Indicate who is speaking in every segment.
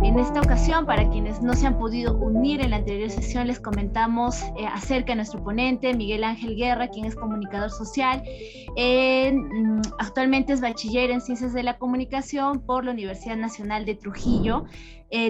Speaker 1: En esta ocasión, para quienes no se han podido unir en la anterior sesión, les comentamos acerca de nuestro ponente, Miguel Ángel Guerra, quien es comunicador social. Actualmente es bachiller en Ciencias de la Comunicación por la Universidad Nacional de Trujillo.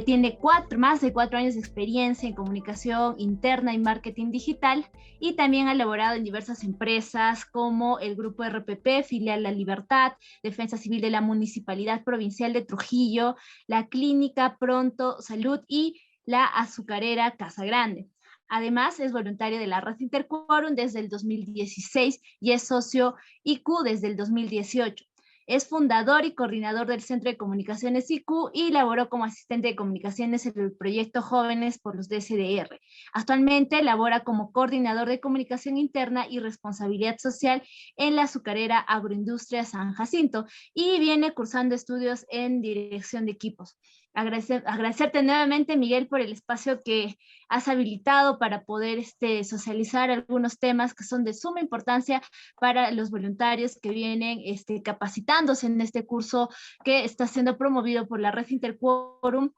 Speaker 1: Tiene más de 4 años de experiencia en comunicación interna y marketing digital, y también ha laborado en diversas empresas como el Grupo RPP, Filial La Libertad, Defensa Civil de la Municipalidad Provincial de Trujillo, la Clínica Pronto Salud y la azucarera Casa Grande. Además, es voluntario de la Red Interquorum desde el 2016 y es socio IQ desde el 2018. Es fundador y coordinador del Centro de Comunicaciones IQ y laboró como asistente de comunicaciones en el proyecto Jóvenes por los DSDR. Actualmente labora como coordinador de comunicación interna y responsabilidad social en la azucarera Agroindustria San Jacinto y viene cursando estudios en dirección de equipos. Agradecerte nuevamente, Miguel, por el espacio que has habilitado para poder socializar algunos temas que son de suma importancia para los voluntarios que vienen capacitándose en este curso que está siendo promovido por la Red Interquorum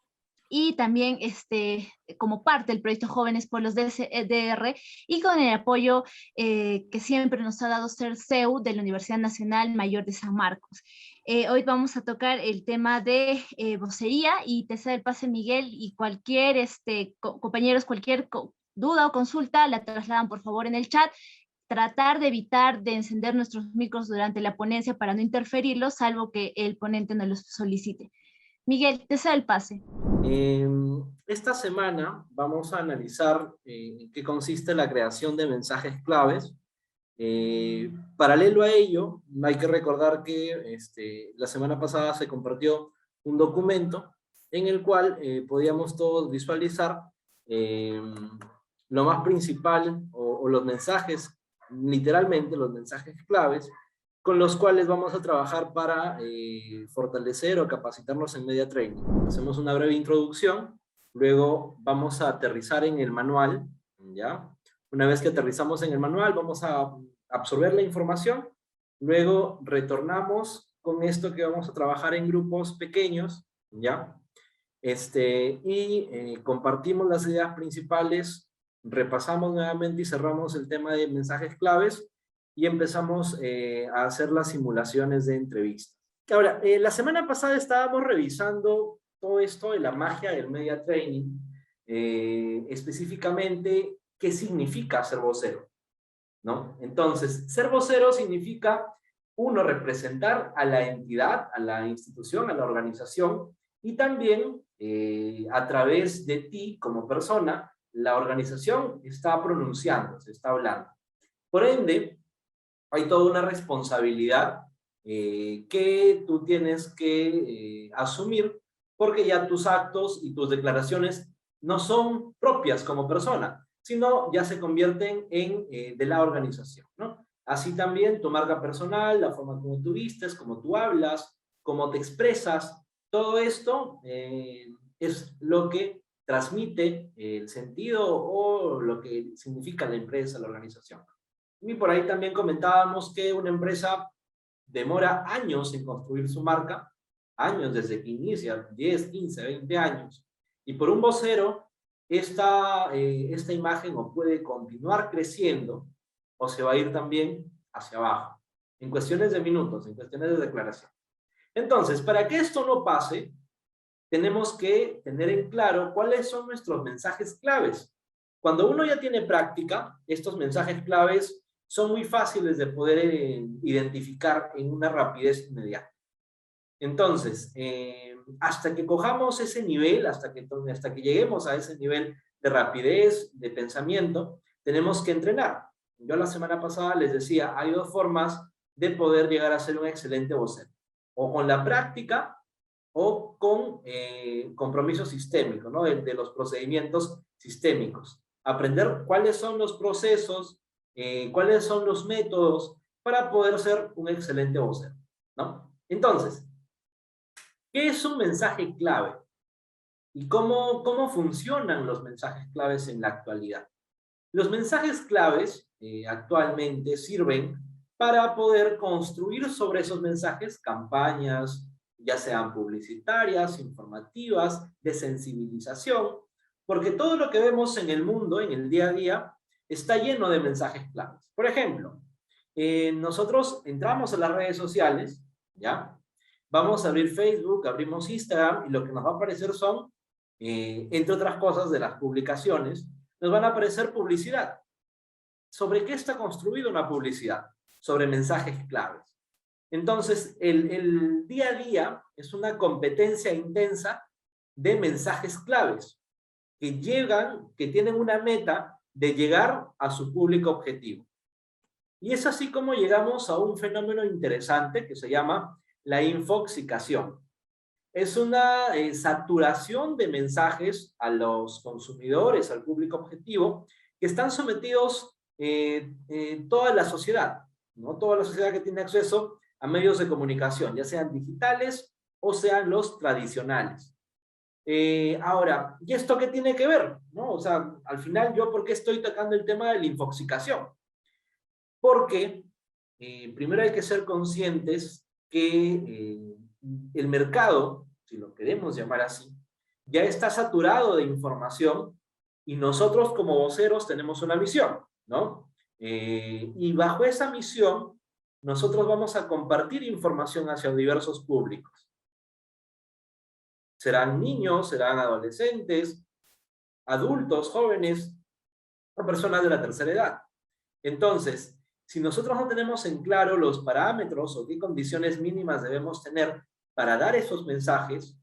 Speaker 1: y también como parte del proyecto Jóvenes por los DSDR y con el apoyo que siempre nos ha dado CERCEU de la Universidad Nacional Mayor de San Marcos. Hoy vamos a tocar el tema de vocería y te cedo el pase, Miguel, y cualquier, compañeros, cualquier duda o consulta la trasladan por favor en el chat. Tratar de evitar de encender nuestros micros durante la ponencia para no interferirlos, salvo que el ponente nos los solicite. Miguel, te cedo el pase.
Speaker 2: Esta semana vamos a analizar en qué consiste la creación de mensajes claves. Paralelo a ello, hay que recordar que la semana pasada se compartió un documento en el cual podíamos todos visualizar lo más principal o los mensajes, literalmente los mensajes claves, con los cuales vamos a trabajar para fortalecer o capacitarnos en Media Training. Hacemos una breve introducción, luego vamos a aterrizar en el manual, ¿ya? Una vez que aterrizamos en el manual, vamos a absorber la información, luego retornamos con esto que vamos a trabajar en grupos pequeños, ¿ya? Compartimos las ideas principales, repasamos nuevamente y cerramos el tema de mensajes claves y empezamos a hacer las simulaciones de entrevista. Ahora, la semana pasada estábamos revisando todo esto de la magia del Media Training, específicamente qué significa ser vocero, ¿no? Entonces, ser vocero significa, uno, representar a la entidad, a la institución, a la organización, y también a través de ti como persona, la organización está pronunciando, se está hablando. Por ende, hay toda una responsabilidad que tú tienes que asumir, porque ya tus actos y tus declaraciones no son propias como persona, sino ya se convierten en de la organización, ¿no? Así también tu marca personal, la forma como tú vistes, cómo tú hablas, cómo te expresas, todo esto es lo que transmite el sentido o lo que significa la empresa, la organización. Y por ahí también comentábamos que una empresa demora años en construir su marca, años desde que inicia, 10, 15, 20 años. Y por un vocero, esta imagen o puede continuar creciendo o se va a ir también hacia abajo, en cuestiones de minutos, en cuestiones de declaración. Entonces, para que esto no pase, tenemos que tener en claro cuáles son nuestros mensajes claves. Cuando uno ya tiene práctica, estos mensajes claves son muy fáciles de poder identificar en una rapidez inmediata. Entonces, hasta que cojamos ese nivel, hasta que lleguemos a ese nivel de rapidez, de pensamiento, tenemos que entrenar. Yo la semana pasada les decía, hay dos formas de poder llegar a ser un excelente vocero. O con la práctica o con compromiso sistémico, ¿no? De los procedimientos sistémicos. Aprender cuáles son los procesos, cuáles son los métodos para poder ser un excelente vocero, ¿no? Entonces, ¿qué es un mensaje clave? ¿Y cómo funcionan los mensajes claves en la actualidad? Los mensajes claves actualmente sirven para poder construir sobre esos mensajes campañas, ya sean publicitarias, informativas, de sensibilización, porque todo lo que vemos en el mundo, en el día a día, está lleno de mensajes claves. Por ejemplo, nosotros entramos a las redes sociales, ¿ya? Vamos a abrir Facebook, abrimos Instagram, y lo que nos va a aparecer son, entre otras cosas de las publicaciones, nos van a aparecer publicidad. ¿Sobre qué está construida una publicidad? Sobre mensajes claves. Entonces, el día a día es una competencia intensa de mensajes claves que llegan, que tienen una meta de llegar a su público objetivo. Y es así como llegamos a un fenómeno interesante que se llama la infoxicación. Es una saturación de mensajes a los consumidores, al público objetivo, que están sometidos toda la sociedad, ¿no? Toda la sociedad que tiene acceso a medios de comunicación, ya sean digitales o sean los tradicionales. Ahora, ¿y esto qué tiene que ver? ¿No? O sea, al final, ¿yo por qué estoy tocando el tema de la infoxicación? Porque primero hay que ser conscientes que el mercado, si lo queremos llamar así, ya está saturado de información y nosotros como voceros tenemos una misión, ¿no? Y bajo esa misión, nosotros vamos a compartir información hacia diversos públicos. Serán niños, serán adolescentes, adultos, jóvenes o personas de la tercera edad. Entonces, si nosotros no tenemos en claro los parámetros o qué condiciones mínimas debemos tener para dar esos mensajes,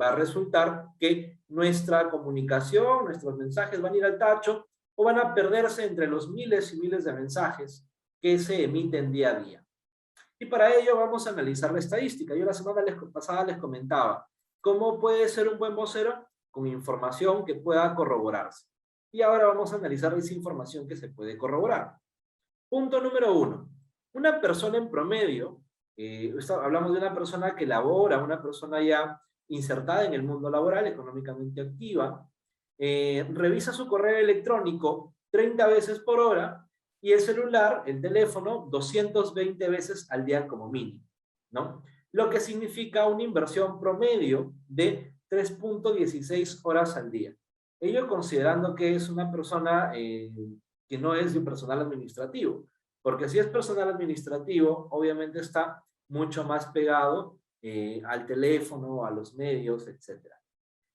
Speaker 2: va a resultar que nuestra comunicación, nuestros mensajes van a ir al tacho o van a perderse entre los miles y miles de mensajes que se emiten día a día. Y para ello vamos a analizar la estadística. Yo la semana pasada les comentaba cómo puede ser un buen vocero con información que pueda corroborarse. Y ahora vamos a analizar esa información que se puede corroborar. Punto número 1. Una persona en promedio, hablamos de una persona que labora, una persona ya insertada en el mundo laboral, económicamente activa, revisa su correo electrónico 30 veces por hora y el celular, el teléfono, 220 veces al día como mínimo, ¿no? Lo que significa una inversión promedio de 3.16 horas al día. Ello considerando que es una persona que no es de un personal administrativo, porque si es personal administrativo, obviamente está mucho más pegado al teléfono, a los medios, etc.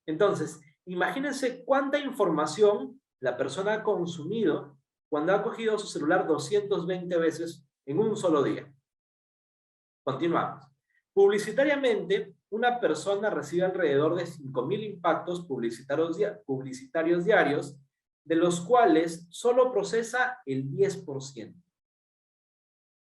Speaker 2: Entonces, imagínense cuánta información la persona ha consumido cuando ha cogido su celular 220 veces en un solo día. Continuamos. Publicitariamente, una persona recibe alrededor de 5.000 impactos publicitarios diarios, de los cuales solo procesa el 10%.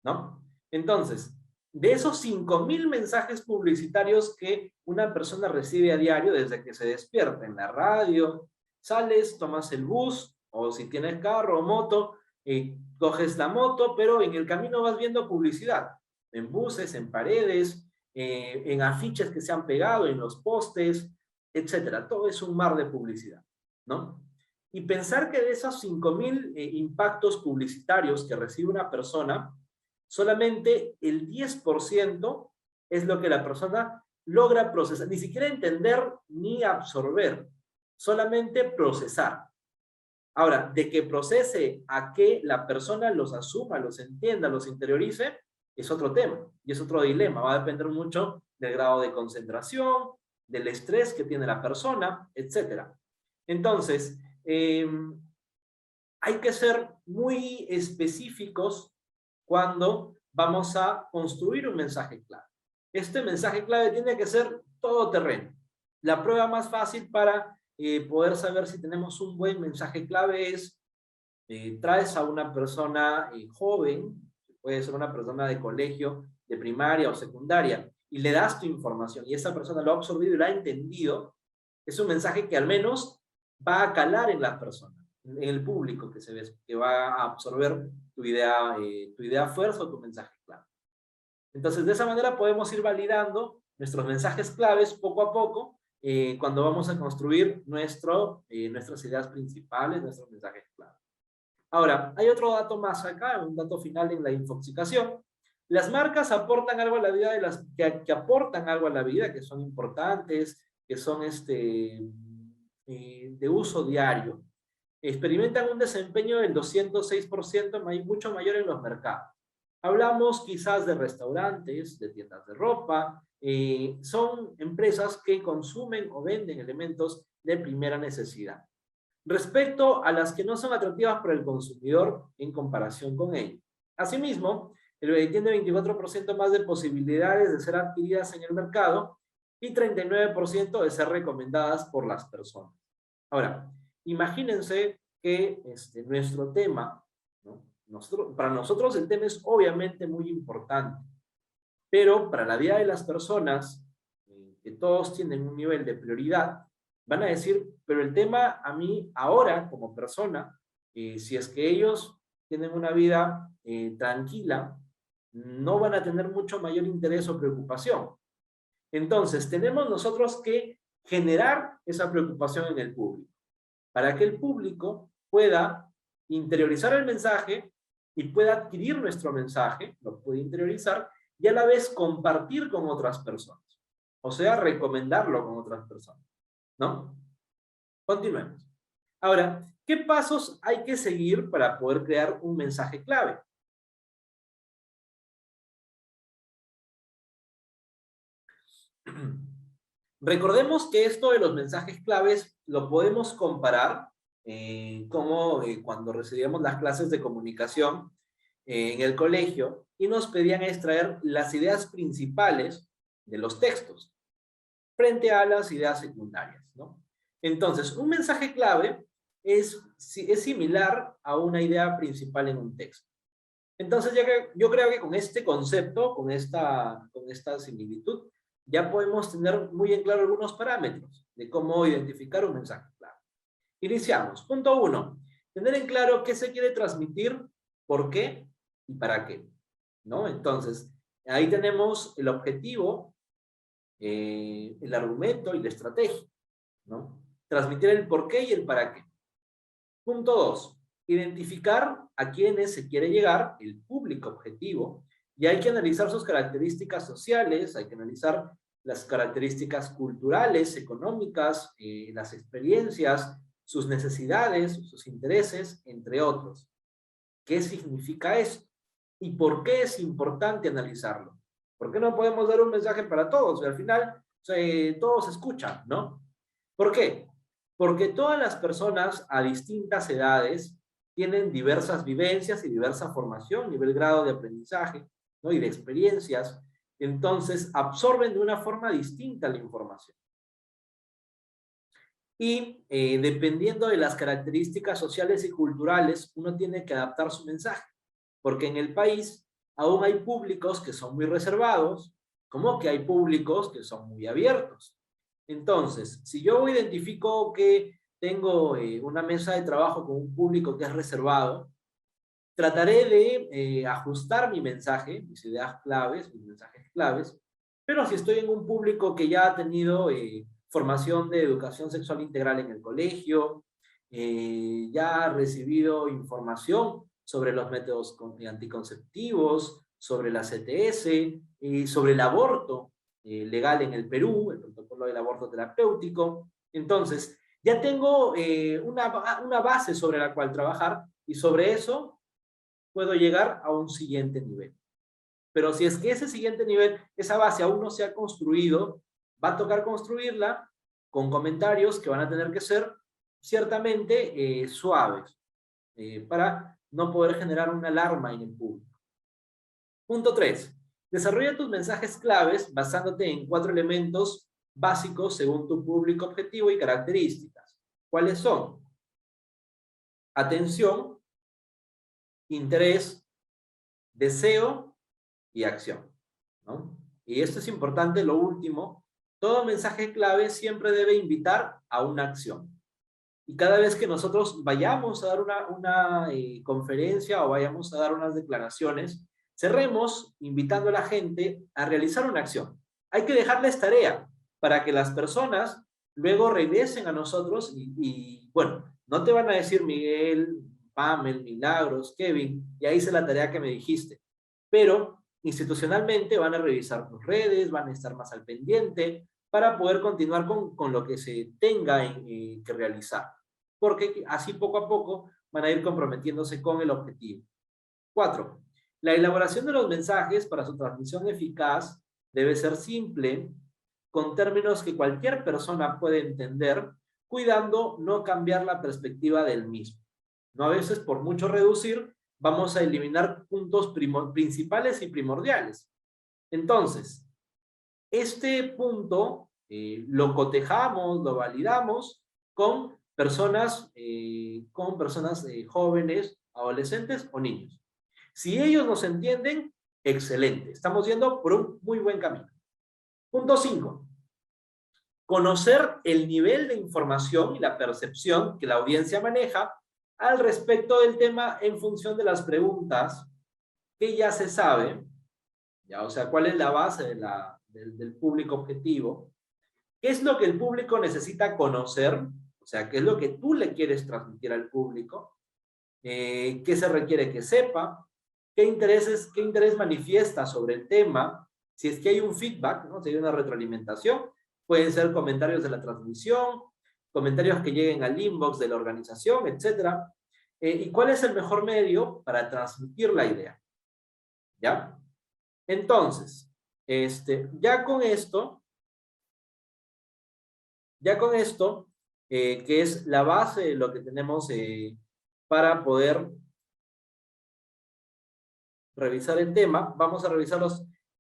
Speaker 2: ¿No? Entonces, de esos 5.000 mensajes publicitarios que una persona recibe a diario desde que se despierta en la radio, sales, tomas el bus, o si tienes carro o moto, coges la moto, pero en el camino vas viendo publicidad, en buses, en paredes, en afiches que se han pegado, en los postes, etcétera. Todo es un mar de publicidad, ¿no? Y pensar que de esos 5.000 impactos publicitarios que recibe una persona, solamente el 10% es lo que la persona logra procesar, ni siquiera entender ni absorber, solamente procesar. Ahora, de que procese a que la persona los asuma, los entienda, los interiorice, es otro tema y es otro dilema. Va a depender mucho del grado de concentración, del estrés que tiene la persona, etc. Entonces, hay que ser muy específicos cuando vamos a construir un mensaje clave. Este mensaje clave tiene que ser todoterreno. La prueba más fácil para poder saber si tenemos un buen mensaje clave es traes a una persona joven, puede ser una persona de colegio, de primaria o secundaria, y le das tu información y esa persona lo ha absorbido y lo ha entendido. Es un mensaje que al menos va a calar en las personas, en el público que va a absorber tu idea fuerza o tu mensaje clave. Entonces, de esa manera podemos ir validando nuestros mensajes claves poco a poco cuando vamos a construir nuestras ideas principales, nuestros mensajes clave. Ahora, hay otro dato más acá, un dato final en la infoxicación. Las marcas aportan algo a la vida de las que aportan algo a la vida, que son importantes, que son de uso diario, experimentan un desempeño del 206%, mucho mayor en los mercados. Hablamos quizás de restaurantes, de tiendas de ropa, son empresas que consumen o venden elementos de primera necesidad, respecto a las que no son atractivas para el consumidor en comparación con ello. Asimismo, tiene 24% más de posibilidades de ser adquiridas en el mercado y 39% de ser recomendadas por las personas. Ahora, imagínense que nuestro tema, ¿no? Para nosotros el tema es obviamente muy importante, pero para la vida de las personas, que todos tienen un nivel de prioridad, van a decir, pero el tema a mí ahora como persona, si es que ellos tienen una vida tranquila, no van a tener mucho mayor interés o preocupación. Entonces, tenemos nosotros que generar esa preocupación en el público, para que el público pueda interiorizar el mensaje y pueda adquirir nuestro mensaje, lo puede interiorizar, y a la vez compartir con otras personas. O sea, recomendarlo con otras personas, ¿no? Continuemos. Ahora, ¿qué pasos hay que seguir para poder crear un mensaje clave? Recordemos que esto de los mensajes claves lo podemos comparar como cuando recibíamos las clases de comunicación en el colegio y nos pedían extraer las ideas principales de los textos frente a las ideas secundarias, ¿no? Entonces, un mensaje clave es similar a una idea principal en un texto. Entonces, yo creo que con este concepto, con esta similitud, ya podemos tener muy en claro algunos parámetros de cómo identificar un mensaje clave. Iniciamos. Punto 1. Tener en claro qué se quiere transmitir, por qué y para qué, ¿no? Entonces, ahí tenemos el objetivo, el argumento y la estrategia, ¿no? Transmitir el por qué y el para qué. Punto 2. Identificar a quiénes se quiere llegar, el público objetivo, y hay que analizar sus características sociales, hay que analizar las características culturales, económicas, las experiencias, sus necesidades, sus intereses, entre otros. ¿Qué significa esto? ¿Y por qué es importante analizarlo? ¿Por qué no podemos dar un mensaje para todos? Y al final, todos escuchan, ¿no? ¿Por qué? Porque todas las personas a distintas edades tienen diversas vivencias y diversa formación, nivel grado de aprendizaje, ¿no? Y de experiencias. Entonces, absorben de una forma distinta la información. Y dependiendo de las características sociales y culturales, uno tiene que adaptar su mensaje. Porque en el país aún hay públicos que son muy reservados, como que hay públicos que son muy abiertos. Entonces, si yo identifico que tengo una mesa de trabajo con un público que es reservado, trataré de ajustar mi mensaje, mis ideas claves, mis mensajes claves, pero si estoy en un público que ya ha tenido formación de educación sexual integral en el colegio, ya ha recibido información sobre los métodos anticonceptivos, sobre la CTS, sobre el aborto legal en el Perú, el protocolo del aborto terapéutico. Entonces, ya tengo una base sobre la cual trabajar y sobre eso puedo llegar a un siguiente nivel. Pero si es que ese siguiente nivel, esa base aún no se ha construido, va a tocar construirla con comentarios que van a tener que ser ciertamente suaves, para no poder generar una alarma en el público. Punto 3. Desarrolla tus mensajes claves basándote en 4 elementos básicos según tu público objetivo y características. ¿Cuáles son? Atención, interés, deseo y acción, ¿no? Y esto es importante, lo último, todo mensaje clave siempre debe invitar a una acción. Y cada vez que nosotros vayamos a dar una conferencia o vayamos a dar unas declaraciones, cerremos invitando a la gente a realizar una acción. Hay que dejarles tarea para que las personas luego regresen a nosotros y bueno, no te van a decir, Miguel, Pamela, Milagros, Kevin, ya hice la tarea que me dijiste. Pero institucionalmente van a revisar tus redes, van a estar más al pendiente para poder continuar con lo que se tenga que realizar. Porque así poco a poco van a ir comprometiéndose con el objetivo. 4. La elaboración de los mensajes para su transmisión eficaz debe ser simple, con términos que cualquier persona puede entender, cuidando no cambiar la perspectiva del mismo. No, a veces, por mucho reducir, vamos a eliminar puntos principales y primordiales. Entonces, este punto lo cotejamos, lo validamos con personas jóvenes, adolescentes o niños. Si ellos nos entienden, excelente. Estamos yendo por un muy buen camino. Punto 5. Conocer el nivel de información y la percepción que la audiencia maneja al respecto del tema en función de las preguntas que ya se sabe, ya, o sea, cuál es la base del público objetivo, qué es lo que el público necesita conocer, o sea, qué es lo que tú le quieres transmitir al público, qué se requiere que sepa, qué interés manifiesta sobre el tema, si es que hay un feedback, ¿no? Si hay una retroalimentación, pueden ser comentarios de la transmisión, comentarios que lleguen al inbox de la organización, etc. ¿Y cuál es el mejor medio para transmitir la idea? ¿Ya? Entonces, ya con esto, que es la base de lo que tenemos para poder revisar el tema, vamos a revisar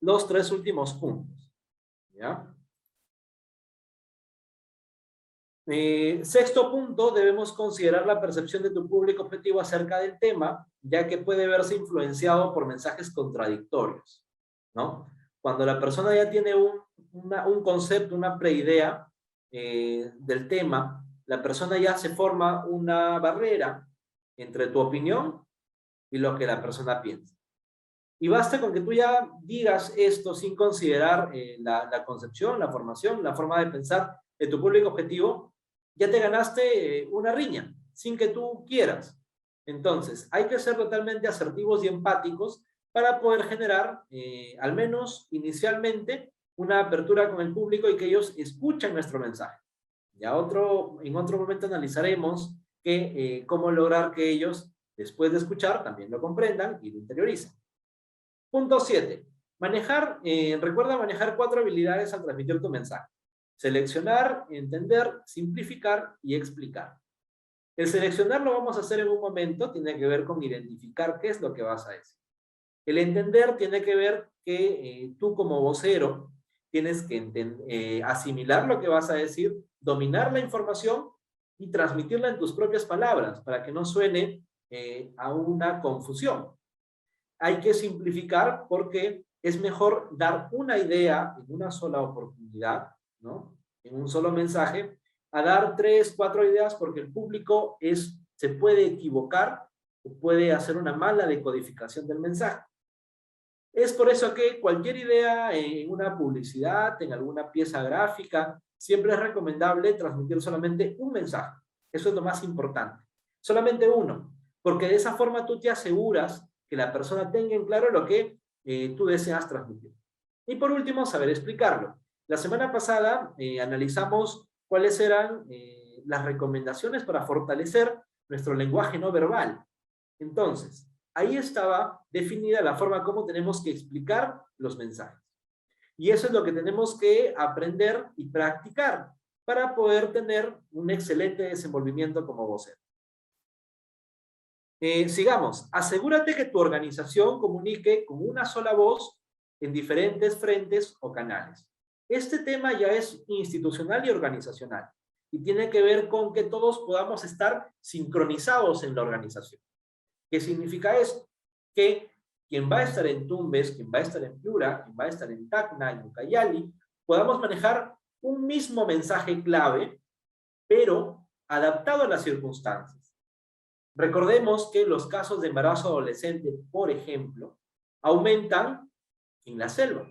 Speaker 2: los 3 últimos puntos. ¿Ya? Sexto punto, debemos considerar la percepción de tu público objetivo acerca del tema, ya que puede verse influenciado por mensajes contradictorios, ¿no? Cuando la persona ya tiene un concepto, una preidea del tema, la persona ya se forma una barrera entre tu opinión y lo que la persona piensa. Y basta con que tú ya digas esto sin considerar la concepción, la formación, la forma de pensar de tu público objetivo, ya te ganaste una riña, sin que tú quieras. Entonces, hay que ser totalmente asertivos y empáticos para poder generar, al menos inicialmente, una apertura con el público y que ellos escuchen nuestro mensaje. Ya en otro momento analizaremos cómo lograr que ellos, después de escuchar, también lo comprendan y lo interioricen. Punto 7. Recuerda manejar 4 habilidades al transmitir tu mensaje. Seleccionar, entender, simplificar y explicar. El seleccionar lo vamos a hacer en un momento, tiene que ver con identificar qué es lo que vas a decir. El entender tiene que ver que tú como vocero tienes que asimilar lo que vas a decir, dominar la información y transmitirla en tus propias palabras para que no suene a una confusión. Hay que simplificar porque es mejor dar una idea en una sola oportunidad, ¿no? En un solo mensaje, a dar 3, 4 ideas porque el público se puede equivocar o puede hacer una mala decodificación del mensaje. Es por eso que cualquier idea en una publicidad, en alguna pieza gráfica, siempre es recomendable transmitir solamente un mensaje. Eso es lo más importante. Solamente uno, porque de esa forma tú te aseguras que la persona tenga en claro lo que tú deseas transmitir. Y por último, saber explicarlo. La semana pasada analizamos cuáles eran las recomendaciones para fortalecer nuestro lenguaje no verbal. Entonces, ahí estaba definida la forma como tenemos que explicar los mensajes. Y eso es lo que tenemos que aprender y practicar para poder tener un excelente desenvolvimiento como vocero. Sigamos. Asegúrate que tu organización comunique con una sola voz en diferentes frentes o canales. Este tema ya es institucional y organizacional y tiene que ver con que todos podamos estar sincronizados en la organización. ¿Qué significa esto? Que quien va a estar en Tumbes, quien va a estar en Piura, quien va a estar en Tacna, en Ucayali, podamos manejar un mismo mensaje clave, pero adaptado a las circunstancias. Recordemos que los casos de embarazo adolescente, por ejemplo, aumentan en la selva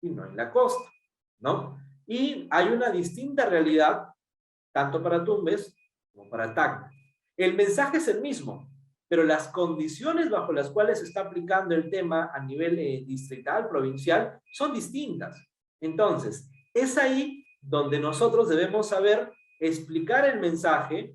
Speaker 2: y no en la costa, ¿no? Y hay una distinta realidad, tanto para Tumbes como para Tacna. El mensaje es el mismo, pero las condiciones bajo las cuales se está aplicando el tema a nivel distrital, provincial, son distintas. Entonces, es ahí donde nosotros debemos saber explicar el mensaje,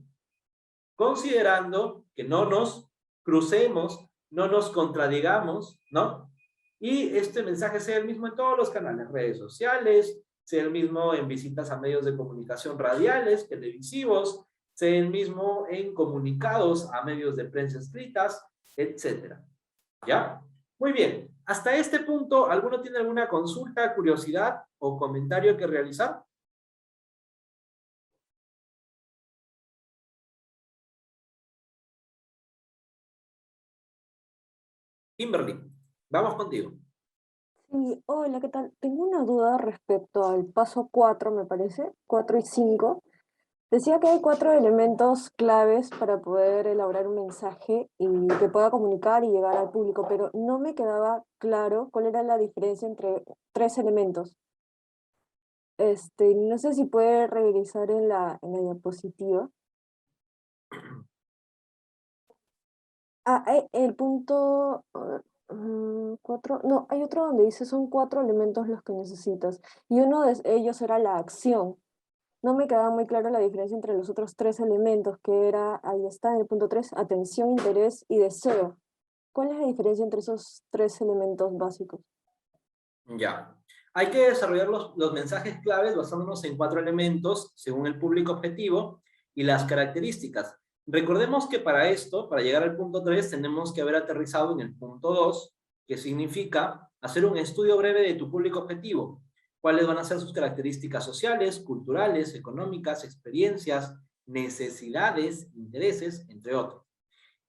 Speaker 2: considerando que no nos crucemos, no nos contradigamos, ¿no? Y este mensaje sea el mismo en todos los canales, redes sociales, sea el mismo en visitas a medios de comunicación radiales, televisivos, sea el mismo en comunicados a medios de prensa escritas, etcétera. ¿Ya? Muy bien. Hasta este punto, ¿alguno tiene alguna consulta, curiosidad o comentario que realizar? Kimberly, vamos contigo.
Speaker 3: Sí, hola, ¿qué tal? Tengo una duda respecto al paso 4, me parece, 4 y 5. Decía que hay 4 elementos claves para poder elaborar un mensaje y que pueda comunicar y llegar al público, pero no me quedaba claro cuál era la diferencia entre 3 elementos. No sé si puede regresar en la diapositiva. El punto 4, no, hay otro donde dice son 4 elementos los que necesitas y uno de ellos era la acción. No me quedaba muy claro la diferencia entre los otros 3 elementos, que era, ahí está en el punto 3, atención, interés y deseo. ¿Cuál es la diferencia entre esos 3 elementos básicos?
Speaker 2: Ya. Hay que desarrollar los mensajes claves basándonos en 4 elementos según el público objetivo y las características. Recordemos que para esto, para llegar al punto 3, tenemos que haber aterrizado en el punto 2, que significa hacer un estudio breve de tu público objetivo. ¿Cuáles van a ser sus características sociales, culturales, económicas, experiencias, necesidades, intereses, entre otros?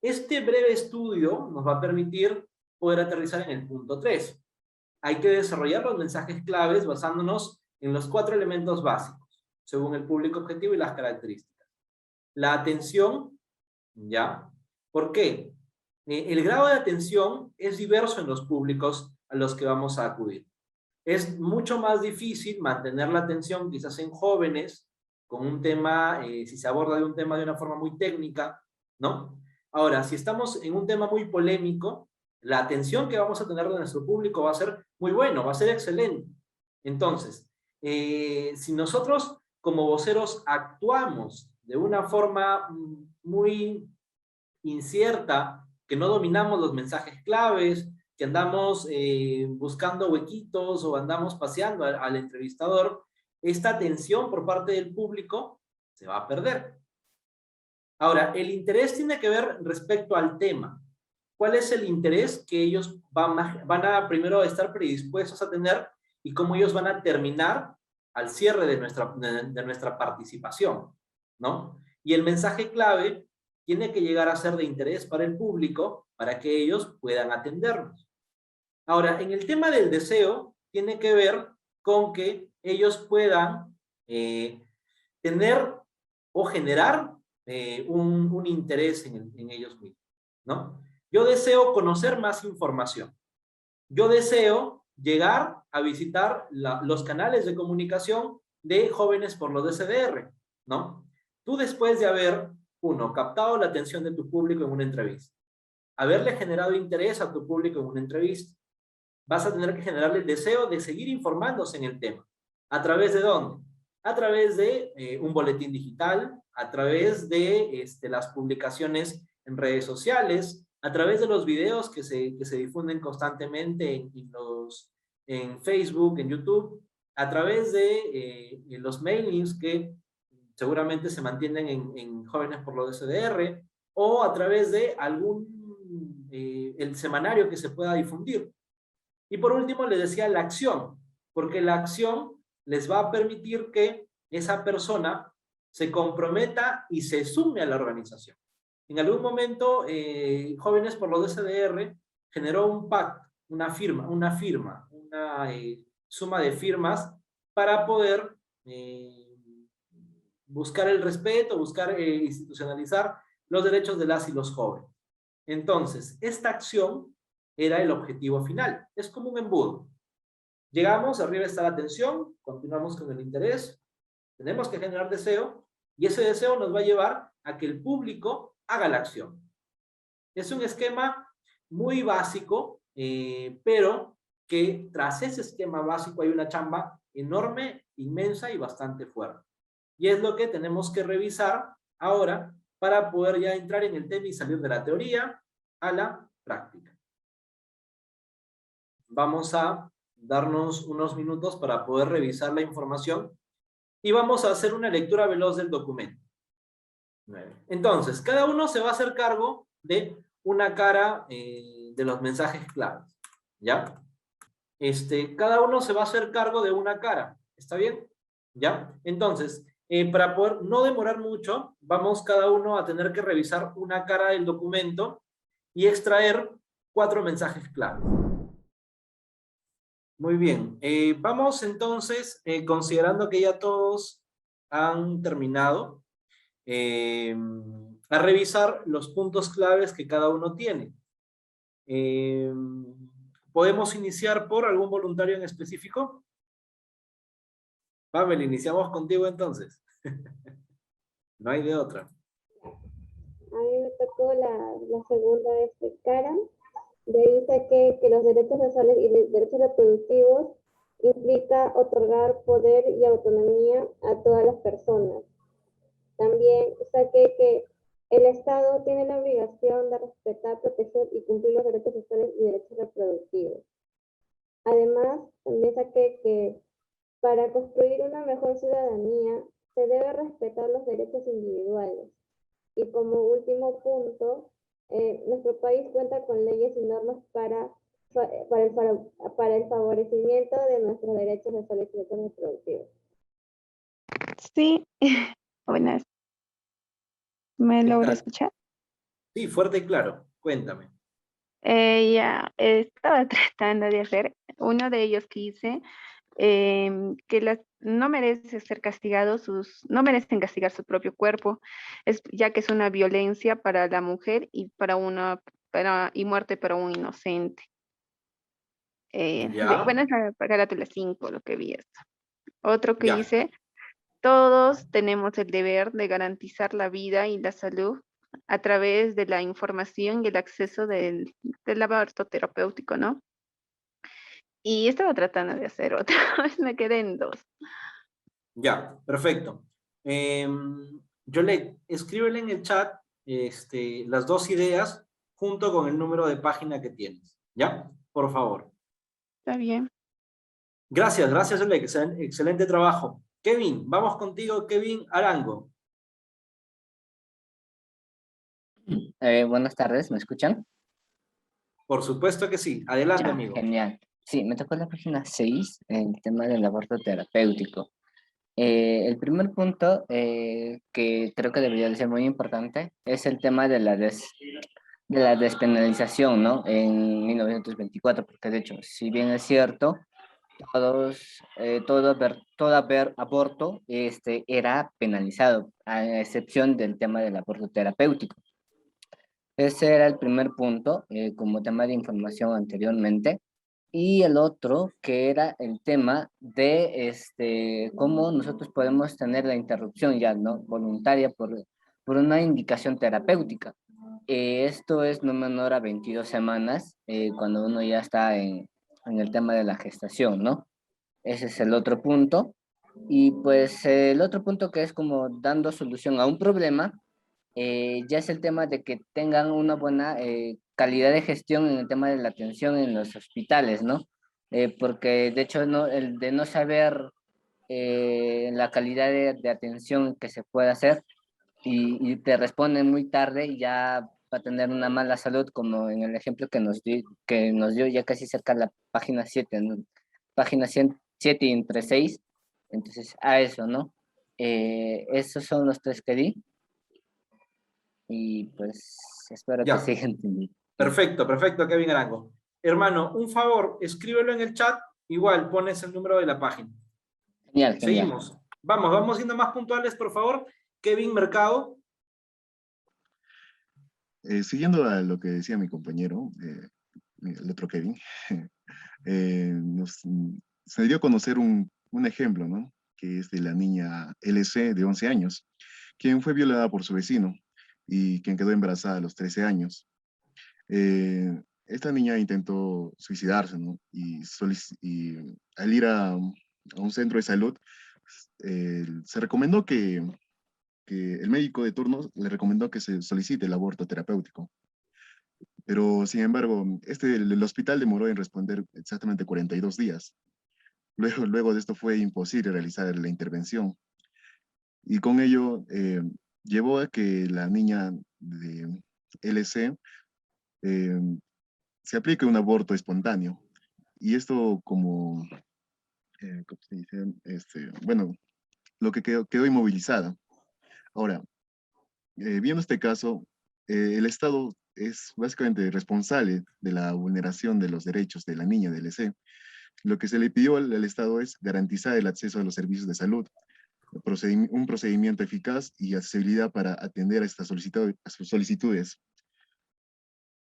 Speaker 2: Este breve estudio nos va a permitir poder aterrizar en el punto 3. Hay que desarrollar los mensajes claves basándonos en los 4 elementos básicos, según el público objetivo y las características. La atención, ¿ya? ¿Por qué? El grado de atención es diverso en los públicos a los que vamos a acudir. Es mucho más difícil mantener la atención quizás en jóvenes, con un tema, si se aborda de un tema de una forma muy técnica, ¿no? Ahora, si estamos en un tema muy polémico, la atención que vamos a tener de nuestro público va a ser muy bueno, va a ser excelente. Entonces, si nosotros como voceros actuamos de una forma muy incierta, que no dominamos los mensajes claves, que andamos buscando huequitos o andamos paseando al entrevistador, esta atención por parte del público se va a perder. Ahora, el interés tiene que ver respecto al tema. ¿Cuál es el interés que ellos van a primero estar predispuestos a tener y cómo ellos van a terminar al cierre de nuestra participación, ¿no? Y el mensaje clave tiene que llegar a ser de interés para el público para que ellos puedan atendernos. Ahora, en el tema del deseo, tiene que ver con que ellos puedan tener o generar un interés en ellos mismos, ¿no? Yo deseo conocer más información. Yo deseo llegar a visitar los canales de comunicación de Jóvenes por los DSDR, ¿no? Tú después de haber, uno, captado la atención de tu público en una entrevista, haberle generado interés a tu público en una entrevista, vas a tener que generarle el deseo de seguir informándose en el tema. ¿A través de dónde? A través de un boletín digital, a través de las publicaciones en redes sociales, a través de los videos que se difunden constantemente en Facebook, en YouTube, a través de los mailings que seguramente se mantienen en Jóvenes por los DSDR, o a través de el semanario que se pueda difundir. Y por último, les decía la acción, porque la acción les va a permitir que esa persona se comprometa y se sume a la organización. En algún momento, Jóvenes por los DSDR generó un pacto, una suma de firmas para poder buscar el respeto, buscar institucionalizar los derechos de las y los jóvenes. Entonces, esta acción era el objetivo final. Es como un embudo. Llegamos, arriba está la atención, continuamos con el interés, tenemos que generar deseo, y ese deseo nos va a llevar a que el público haga la acción. Es un esquema muy básico, pero que tras ese esquema básico hay una chamba enorme, inmensa y bastante fuerte. Y es lo que tenemos que revisar ahora para poder ya entrar en el tema y salir de la teoría a la práctica. Vamos a darnos unos minutos para poder revisar la información y vamos a hacer una lectura veloz del documento. Entonces, cada uno se va a hacer cargo de una cara de los mensajes claves, ¿ya? Cada uno se va a hacer cargo de una cara, ¿está bien? ¿Ya? Entonces, para poder no demorar mucho, vamos cada uno a tener que revisar una cara del documento y extraer 4 mensajes claves. Muy bien, vamos entonces, considerando que ya todos han terminado, a revisar los puntos claves que cada uno tiene. ¿Podemos iniciar por algún voluntario en específico? Pamela, iniciamos contigo entonces. No hay de otra.
Speaker 4: A mí me tocó la segunda cara. De ahí saqué que los derechos sexuales y los derechos reproductivos implica otorgar poder y autonomía a todas las personas. También saqué que el Estado tiene la obligación de respetar, proteger y cumplir los derechos sexuales y derechos reproductivos. Además, también saqué que para construir una mejor ciudadanía se debe respetar los derechos individuales. Y como último punto, nuestro país cuenta con leyes y normas para el favorecimiento de nuestros derechos sexuales y derechos reproductivos.
Speaker 5: Sí, buenas. ¿Me
Speaker 2: ¿Qué
Speaker 5: logro
Speaker 2: tal?
Speaker 5: escuchar?
Speaker 2: Sí, fuerte y claro. Cuéntame.
Speaker 5: Ya, estaba tratando de hacer uno de ellos que hice, que no merece ser castigado, no merecen castigar su propio cuerpo, ya que es una violencia para la mujer y y muerte para un inocente.
Speaker 2: Ya,
Speaker 5: Bueno, es la carátula 5 lo que vi esto. Otro que
Speaker 2: ya,
Speaker 5: hice, todos tenemos el deber de garantizar la vida y la salud a través de la información y el acceso del aborto terapéutico, ¿no? Y estaba tratando de hacer otra, me quedé en 2.
Speaker 2: ya, perfecto. Escríbele en el chat las 2 ideas junto con el número de página que tienes. ¿Ya? Por favor.
Speaker 5: Está bien.
Speaker 2: Gracias, gracias, Yolek. Excelente trabajo. Kevin, vamos contigo, Kevin Arango.
Speaker 6: Buenas tardes, ¿me escuchan?
Speaker 2: Por supuesto que sí. Adelante,
Speaker 6: Ya,
Speaker 2: amigo.
Speaker 6: genial. Sí, me tocó la página 6, el tema del aborto terapéutico. El primer punto que creo que debería de ser muy importante es el tema de de la despenalización, ¿no? En 1924, porque de hecho, si bien es cierto, todo aborto era penalizado, a excepción del tema del aborto terapéutico. Ese era el primer punto, como tema de información anteriormente. Y el otro, que era el tema de cómo nosotros podemos tener la interrupción ya, ¿no? Voluntaria por una indicación terapéutica. Esto es no menor a 22 semanas cuando uno ya está en el tema de la gestación, ¿no? Ese es el otro punto. Y pues el otro punto que es como dando solución a un problema ya es el tema de que tengan una buena calidad de gestión en el tema de la atención en los hospitales, ¿no? Porque de hecho el de no saber la calidad de atención que se puede hacer y te responden muy tarde y ya va a tener una mala salud, como en el ejemplo que nos dio ya casi cerca la página 7, ¿no? Página 7 y entre 6, entonces a eso, ¿no? Esos son los 3 que di. Y pues espero que
Speaker 2: Ya.
Speaker 6: sigan entendiendo.
Speaker 2: Perfecto, perfecto, Kevin Arango. Hermano, un favor, escríbelo en el chat. Igual pones el número de la página.
Speaker 6: Genial, genial.
Speaker 2: Seguimos. Vamos siendo más puntuales, por favor. Kevin Mercado.
Speaker 7: Siguiendo a lo que decía mi compañero, el otro Kevin, se dio a conocer un ejemplo, ¿no? Que es de la niña LC de 11 años, quien fue violada por su vecino y quien quedó embarazada a los 13 años. Esta niña intentó suicidarse, ¿no? Y al ir a un centro de salud, se recomendó que el médico de turno le recomendó que se solicite el aborto terapéutico. Pero, sin embargo, el hospital demoró en responder exactamente 42 días. Luego de esto fue imposible realizar la intervención. Y con ello llevó a que la niña de LC eh, se aplique un aborto espontáneo. Y esto ¿cómo se dice? Bueno, lo que quedó inmovilizada. Ahora, viendo este caso, el Estado es básicamente responsable de la vulneración de los derechos de la niña del LC. Lo que se le pidió al Estado es garantizar el acceso a los servicios de salud, un procedimiento eficaz y accesibilidad para atender a estas solicitudes.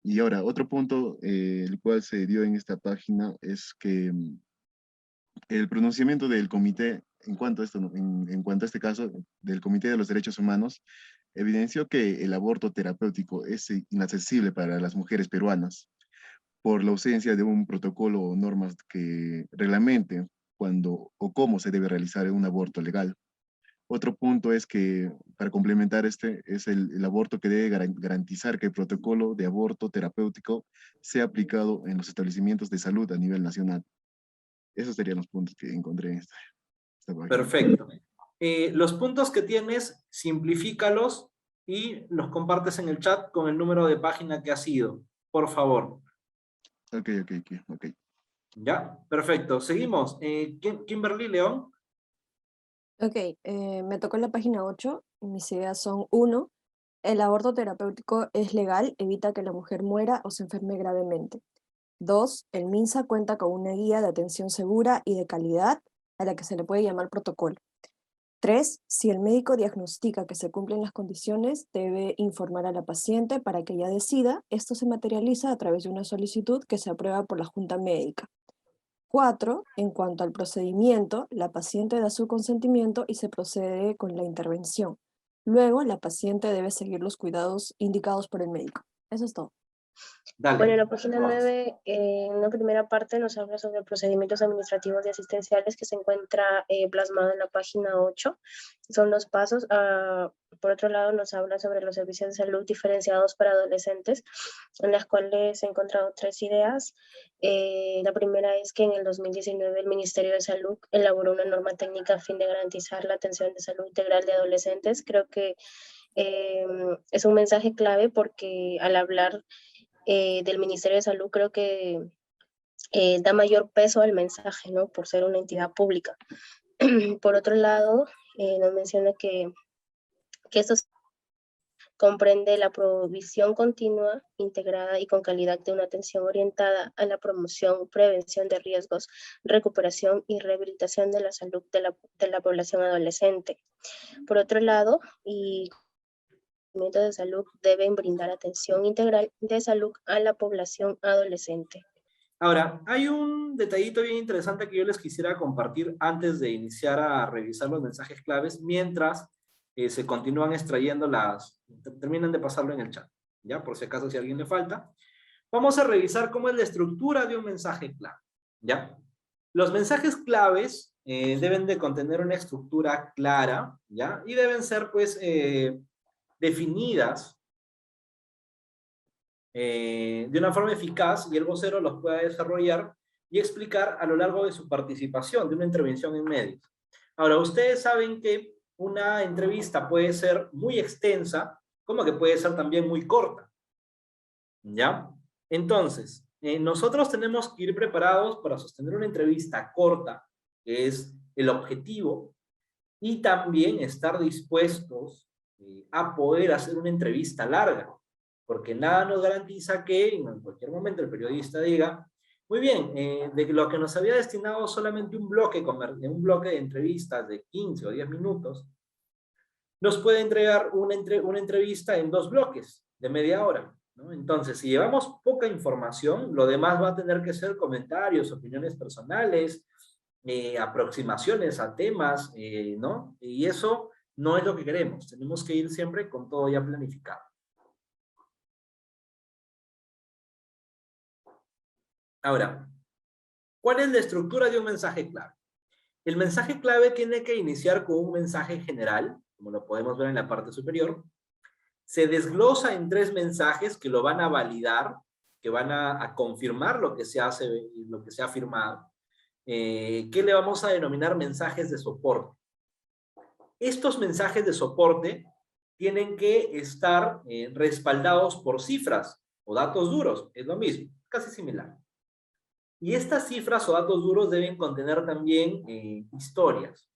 Speaker 7: Y ahora, otro punto, el cual se dio en esta página, es que el pronunciamiento del comité, en cuanto a esto, en cuanto a este caso, del Comité de los Derechos Humanos, evidenció que el aborto terapéutico es inaccesible para las mujeres peruanas por la ausencia de un protocolo o normas que reglamente cuándo o cómo se debe realizar un aborto legal. Otro punto es que, para complementar es el aborto que debe garantizar que el protocolo de aborto terapéutico sea aplicado en los establecimientos de salud a nivel nacional. Esos serían los puntos que encontré en esta página.
Speaker 2: Perfecto. Los puntos que tienes, simplifícalos y los compartes en el chat con el número de página que ha sido, por favor.
Speaker 7: Ok.
Speaker 2: ¿Ya? Perfecto. Seguimos. Kimberly León.
Speaker 3: Ok, me tocó la página 8. Mis ideas son: 1. El aborto terapéutico es legal, evita que la mujer muera o se enferme gravemente. 2. El MINSA cuenta con una guía de atención segura y de calidad a la que se le puede llamar protocolo. 3. Si el médico diagnostica que se cumplen las condiciones, debe informar a la paciente para que ella decida. Esto se materializa a través de una solicitud que se aprueba por la Junta Médica. 4. En cuanto al procedimiento, la paciente da su consentimiento y se procede con la intervención. Luego, la paciente debe seguir los cuidados indicados por el médico. Eso es todo.
Speaker 2: Dale.
Speaker 8: Bueno, en la página 9, en la primera parte nos habla sobre procedimientos administrativos y asistenciales que se encuentra plasmado en la página 8. Son los pasos. Por otro lado, nos habla sobre los servicios de salud diferenciados para adolescentes, en las cuales he encontrado 3 ideas. La primera es que en el 2019 el Ministerio de Salud elaboró una norma técnica a fin de garantizar la atención de salud integral de adolescentes. Creo que es un mensaje clave porque al hablar del Ministerio de Salud creo que da mayor peso al mensaje, ¿no? Por ser una entidad pública. Por otro lado, nos menciona que esto comprende la provisión continua, integrada y con calidad de una atención orientada a la promoción, prevención de riesgos, recuperación y rehabilitación de la salud de la población adolescente. Por otro lado, y de salud deben brindar atención integral de salud a la población adolescente.
Speaker 2: Ahora, hay un detallito bien interesante que yo les quisiera compartir antes de iniciar a revisar los mensajes claves, mientras se continúan extrayendo terminan de pasarlo en el chat, ¿ya? Por si acaso si a alguien le falta. Vamos a revisar cómo es la estructura de un mensaje clave, ¿ya? Los mensajes claves deben de contener una estructura clara, ¿ya? Y deben ser, pues, definidas de una forma eficaz y el vocero los pueda desarrollar y explicar a lo largo de su participación, de una intervención en medios. Ahora, ustedes saben que una entrevista puede ser muy extensa, como que puede ser también muy corta, ¿ya? Entonces, nosotros tenemos que ir preparados para sostener una entrevista corta, que es el objetivo, y también estar dispuestos a poder hacer una entrevista larga, porque nada nos garantiza que en cualquier momento el periodista diga, muy bien, de lo que nos había destinado solamente un bloque de entrevistas de 15 o 10 minutos, nos puede entregar una entrevista en 2 bloques de media hora, ¿no? Entonces, si llevamos poca información, lo demás va a tener que ser comentarios, opiniones personales, aproximaciones a temas, ¿no? Y eso no es lo que queremos. Tenemos que ir siempre con todo ya planificado. Ahora, ¿cuál es la estructura de un mensaje clave? El mensaje clave tiene que iniciar con un mensaje general, como lo podemos ver en la parte superior. Se desglosa en 3 mensajes que lo van a validar, que van a confirmar lo que se hace, lo que se ha firmado, que le vamos a denominar mensajes de soporte. Estos mensajes de soporte tienen que estar respaldados por cifras o datos duros, es lo mismo, casi similar. Y estas cifras o datos duros deben contener también historias.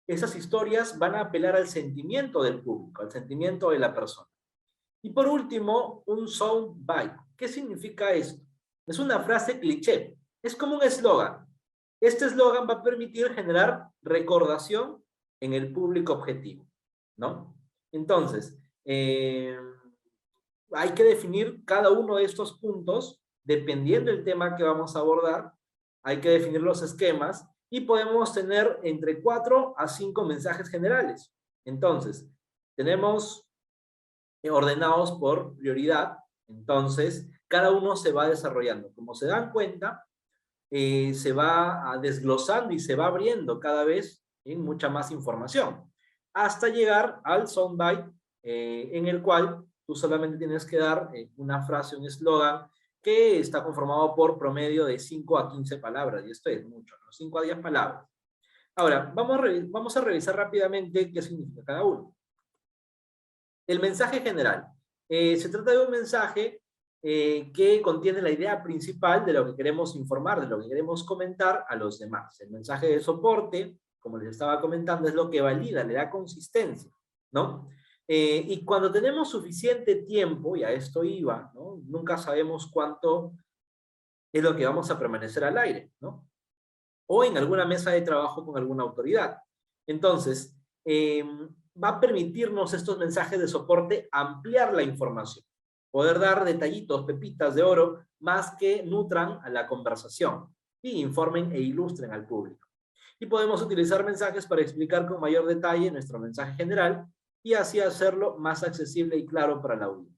Speaker 2: Esas historias van a apelar al sentimiento del público, al sentimiento de la persona. Y por último, un soundbite. ¿Qué significa esto? Es una frase cliché, es como un eslogan. Este eslogan va a permitir generar recordación en el público objetivo, ¿no? Entonces, hay que definir cada uno de estos puntos dependiendo del tema que vamos a abordar. Hay que definir los esquemas y podemos tener entre 4 a 5 mensajes generales. Entonces, tenemos ordenados por prioridad, entonces cada uno se va desarrollando. Como se dan cuenta, se va desglosando y se va abriendo cada vez en mucha más información, hasta llegar al soundbite, en el cual tú solamente tienes que dar una frase, un eslogan, que está conformado por promedio de 5 a 15 palabras, y esto es mucho, ¿no? 5 a 10 palabras. Ahora, vamos a revisar rápidamente qué significa cada uno. El mensaje general. Se trata de un mensaje que contiene la idea principal de lo que queremos informar, de lo que queremos comentar a los demás. El mensaje de soporte, como les estaba comentando, es lo que valida, le da consistencia, ¿no? Y cuando tenemos suficiente tiempo, y a esto iba, ¿no? Nunca sabemos cuánto es lo que vamos a permanecer al aire, ¿no? O en alguna mesa de trabajo con alguna autoridad. Entonces, va a permitirnos estos mensajes de soporte ampliar la información, poder dar detallitos, pepitas de oro, más que nutran a la conversación y informen e ilustren al público. Y podemos utilizar mensajes para explicar con mayor detalle nuestro mensaje general y así hacerlo más accesible y claro para la audiencia.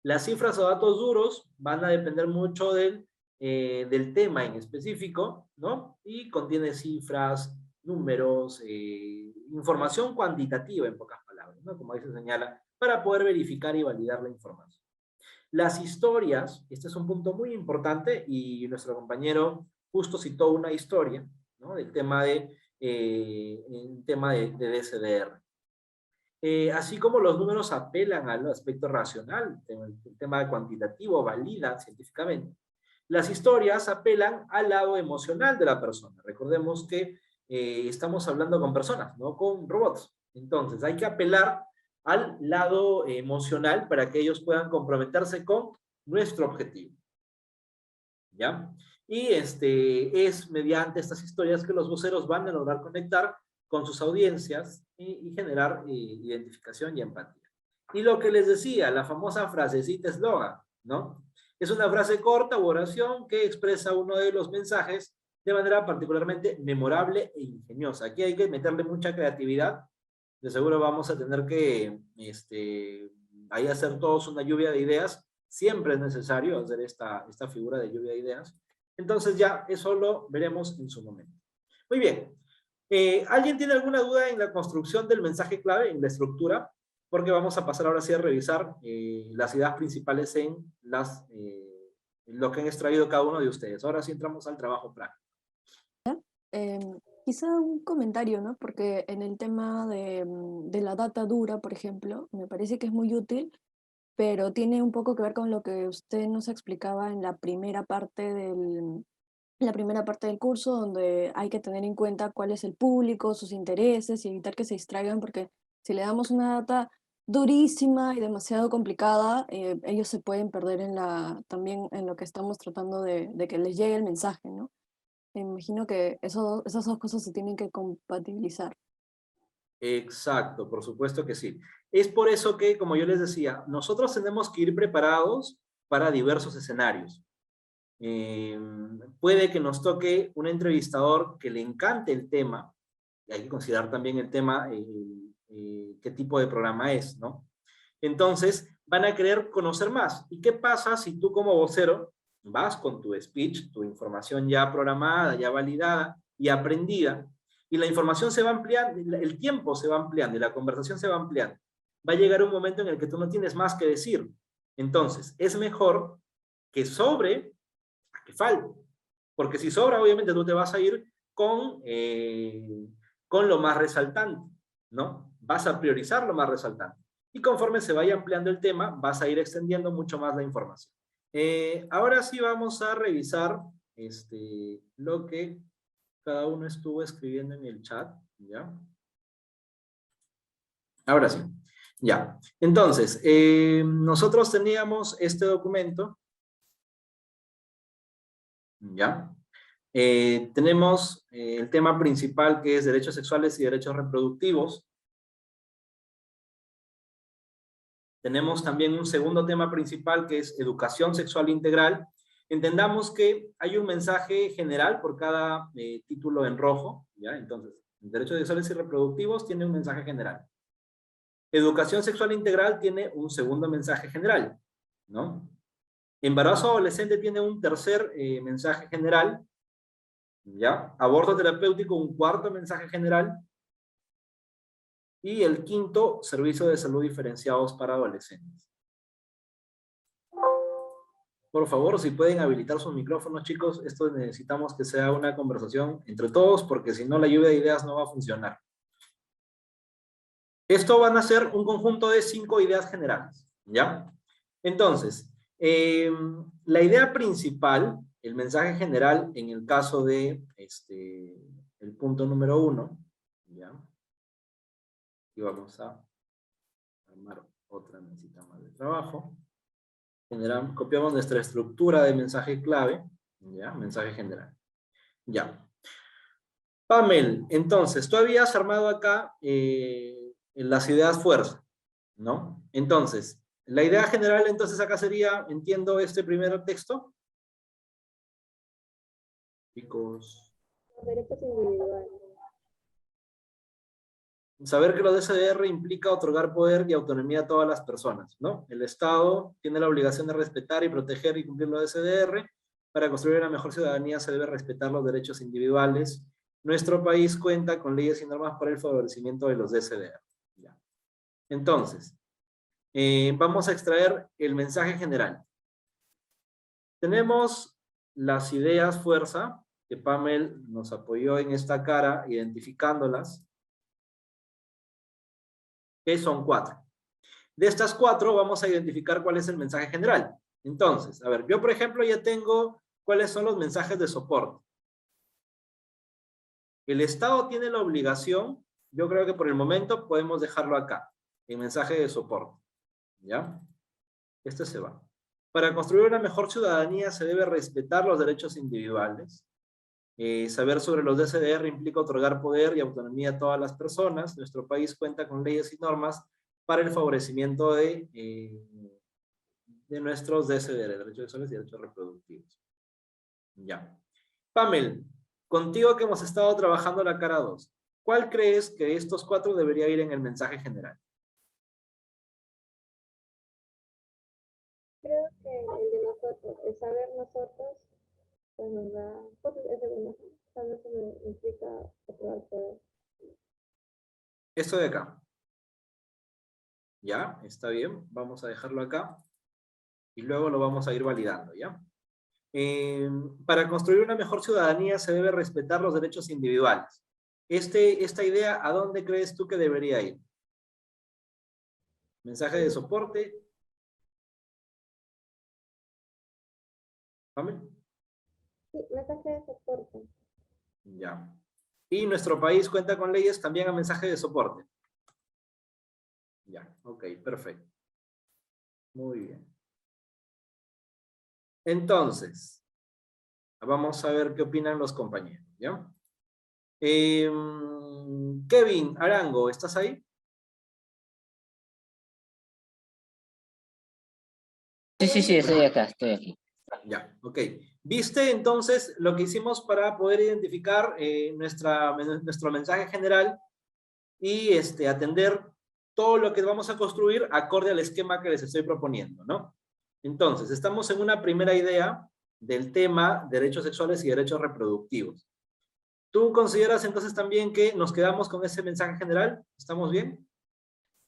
Speaker 2: Las cifras o datos duros van a depender mucho del tema en específico, ¿no? Y contiene cifras, números, información cuantitativa en pocas palabras, ¿no? Como ahí se señala, para poder verificar y validar la información. Las historias, este es un punto muy importante y nuestro compañero justo citó una historia, ¿no? Del tema de DSDR. Así como los números apelan al aspecto racional, el tema cuantitativo valida científicamente. Las historias apelan al lado emocional de la persona. Recordemos que estamos hablando con personas, no con robots. Entonces hay que apelar al lado emocional para que ellos puedan comprometerse con nuestro objetivo. ¿Ya? Y es mediante estas historias que los voceros van a lograr conectar con sus audiencias y generar identificación y empatía. Y lo que les decía, la famosa frasecita eslogan, ¿no? Es una frase corta u oración que expresa uno de los mensajes de manera particularmente memorable e ingeniosa. Aquí hay que meterle mucha creatividad. De seguro vamos a tener que ahí hacer todos una lluvia de ideas. Siempre es necesario hacer esta figura de lluvia de ideas. Entonces ya eso lo veremos en su momento. Muy bien. ¿Alguien tiene alguna duda en la construcción del mensaje clave, en la estructura? Porque vamos a pasar ahora sí a revisar las ideas principales en lo que han extraído cada uno de ustedes. Ahora sí entramos al trabajo práctico.
Speaker 3: Quizá un comentario, ¿no? Porque en el tema de la data dura, por ejemplo, me parece que es muy útil, pero tiene un poco que ver con lo que usted nos explicaba en la primera parte del curso, donde hay que tener en cuenta cuál es el público, sus intereses y evitar que se distraigan, porque si le damos una data durísima y demasiado complicada, ellos se pueden perder también en lo que estamos tratando de que les llegue el mensaje, ¿no? Me imagino que esas dos cosas se tienen que compatibilizar.
Speaker 2: Exacto, por supuesto que sí. Es por eso que, como yo les decía, nosotros tenemos que ir preparados para diversos escenarios. Puede que nos toque un entrevistador que le encante el tema, y hay que considerar también el tema, qué tipo de programa es, ¿no? Entonces, van a querer conocer más. ¿Y qué pasa si tú como vocero vas con tu speech, tu información ya programada, ya validada y aprendida, y la información se va ampliando, el tiempo se va ampliando y la conversación se va ampliando. Va a llegar un momento en el que tú no tienes más que decir. Entonces, es mejor que sobre a que falte. Porque si sobra, obviamente tú te vas a ir con lo más resaltante, ¿no? Vas a priorizar lo más resaltante. Y conforme se vaya ampliando el tema, vas a ir extendiendo mucho más la información. Ahora sí vamos a revisar lo que cada uno estuvo escribiendo en el chat, ¿ya? Ahora sí, ya. Entonces, nosotros teníamos este documento, ¿ya? Tenemos el tema principal, que es derechos sexuales y derechos reproductivos. Tenemos también un segundo tema principal, que es educación sexual integral. Entendamos que hay un mensaje general por cada título en rojo, ¿ya? Entonces, derechos sexuales y reproductivos tiene un mensaje general. Educación sexual integral tiene un segundo mensaje general, ¿no? Embarazo adolescente tiene un tercer mensaje general, ¿ya? Aborto terapéutico, un cuarto mensaje general. Y el quinto, servicio de salud diferenciados para adolescentes. Por favor, si pueden habilitar sus micrófonos, chicos, esto necesitamos que sea una conversación entre todos, porque si no la lluvia de ideas no va a funcionar. Esto van a ser un conjunto de 5 ideas generales, ¿ya? Entonces, la idea principal, el mensaje general, en el caso de el punto número 1, ¿ya? Y vamos a armar otra mesita más de trabajo. Copiamos nuestra estructura de mensaje clave, ¿ya? Mensaje general. Ya. Pamel, entonces, tú habías armado acá las ideas fuerza, ¿no? Entonces, la idea general, entonces acá sería, entiendo, este primer texto. Chicos.
Speaker 4: Derechos individuales.
Speaker 2: Saber que lo DSDR implica otorgar poder y autonomía a todas las personas, ¿no? El Estado tiene la obligación de respetar y proteger y cumplir lo DSDR. Para construir una mejor ciudadanía se debe respetar los derechos individuales. Nuestro país cuenta con leyes y normas para el favorecimiento de los DSDR. Ya. Entonces, vamos a extraer el mensaje general. Tenemos las ideas fuerza, que Pamel nos apoyó en esta cara, identificándolas, que son 4. De estas 4 vamos a identificar cuál es el mensaje general. Entonces, a ver, yo por ejemplo ya tengo cuáles son los mensajes de soporte. El Estado tiene la obligación, yo creo que por el momento podemos dejarlo acá, el mensaje de soporte. ¿Ya? Este se va. Para construir una mejor ciudadanía se debe respetar los derechos individuales. Saber sobre los DSDR implica otorgar poder y autonomía a todas las personas. Nuestro país cuenta con leyes y normas para el favorecimiento de nuestros DSDR, derechos sexuales y derechos reproductivos. Ya. Pamel, contigo que hemos estado trabajando la cara 2, ¿cuál crees que de estos 4 debería ir en el mensaje general?
Speaker 4: Creo que el de nosotros, el saber nosotros, pues nos da, pues es el saber que me implica otorgar poder.
Speaker 2: Esto de acá. Ya, está bien, vamos a dejarlo acá. Y luego lo vamos a ir validando, ¿ya? Para construir una mejor ciudadanía se debe respetar los derechos individuales. Esta idea, ¿a dónde crees tú que debería ir? Mensaje de soporte. ¿Pamela?
Speaker 4: Sí, mensaje de soporte.
Speaker 2: Ya. Y nuestro país cuenta con leyes también a mensaje de soporte. Ya, ok, perfecto. Muy bien. Entonces, vamos a ver qué opinan los compañeros, ¿ya? Kevin Arango, ¿estás ahí?
Speaker 6: Sí, estoy acá, estoy aquí.
Speaker 2: Ya, ok. ¿Viste entonces lo que hicimos para poder identificar nuestro mensaje general y atender todo lo que vamos a construir acorde al esquema que les estoy proponiendo, ¿no? Entonces, estamos en una primera idea del tema derechos sexuales y derechos reproductivos. ¿Tú consideras entonces también que nos quedamos con ese mensaje general? ¿Estamos bien?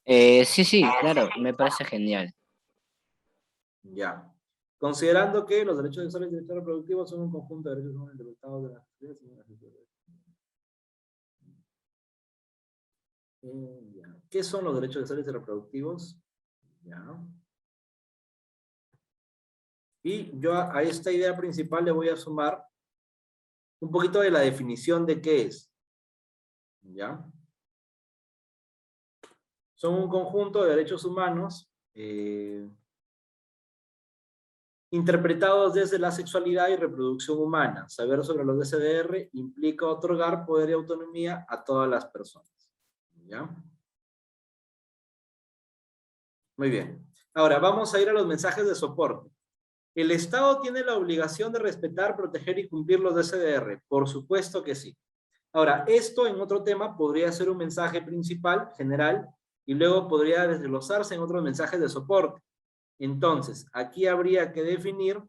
Speaker 6: Sí, claro, me parece genial.
Speaker 2: Ya. Considerando que los derechos sexuales y derechos reproductivos son un conjunto de derechos humanos interpretados de las sociedades y las sociedades. Ya. ¿Qué son los derechos sexuales y reproductivos? Ya. Y yo a esta idea principal le voy a sumar un poquito de la definición de qué es. ¿Ya? Son un conjunto de derechos humanos interpretados desde la sexualidad y reproducción humana. Saber sobre los DSDR implica otorgar poder y autonomía a todas las personas. ¿Ya? Muy bien. Ahora, vamos a ir a los mensajes de soporte. ¿El Estado tiene la obligación de respetar, proteger y cumplir los DSDR? Por supuesto que sí. Ahora, esto en otro tema podría ser un mensaje principal, general, y luego podría desglosarse en otros mensajes de soporte. Entonces, aquí habría que definir,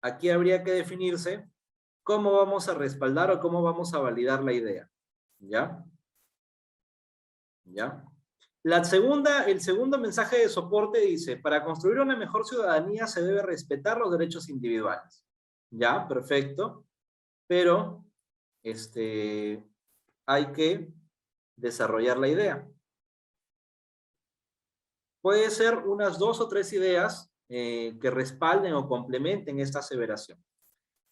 Speaker 2: aquí habría que definirse cómo vamos a respaldar o cómo vamos a validar la idea. ¿Ya? ¿Ya? El segundo mensaje de soporte dice, para construir una mejor ciudadanía se debe respetar los derechos individuales. Ya, perfecto. Pero, hay que desarrollar la idea. Puede ser unas 2 o 3 ideas que respalden o complementen esta aseveración.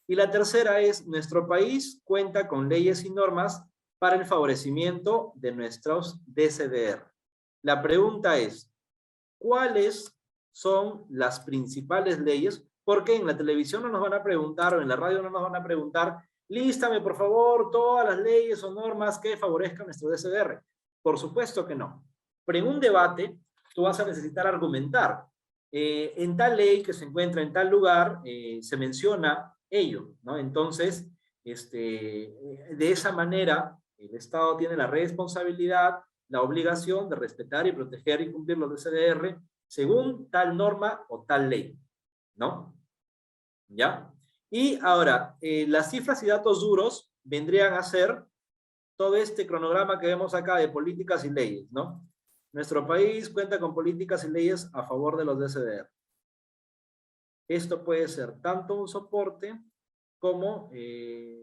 Speaker 2: Y la tercera es, nuestro país cuenta con leyes y normas para el favorecimiento de nuestros DSDR. La pregunta es, ¿cuáles son las principales leyes? Porque en la televisión no nos van a preguntar, o en la radio no nos van a preguntar, lístame por favor todas las leyes o normas que favorezcan nuestro DSDR. Por supuesto que no. Pero en un debate, tú vas a necesitar argumentar. En tal ley que se encuentra en tal lugar, se menciona ello, ¿no? Entonces, de esa manera, el Estado tiene la responsabilidad, la obligación de respetar y proteger y cumplir los DSDR según tal norma o tal ley, ¿no? ¿Ya? Y ahora, las cifras y datos duros vendrían a ser todo este cronograma que vemos acá de políticas y leyes, ¿no? Nuestro país cuenta con políticas y leyes a favor de los DSDR. Esto puede ser tanto un soporte como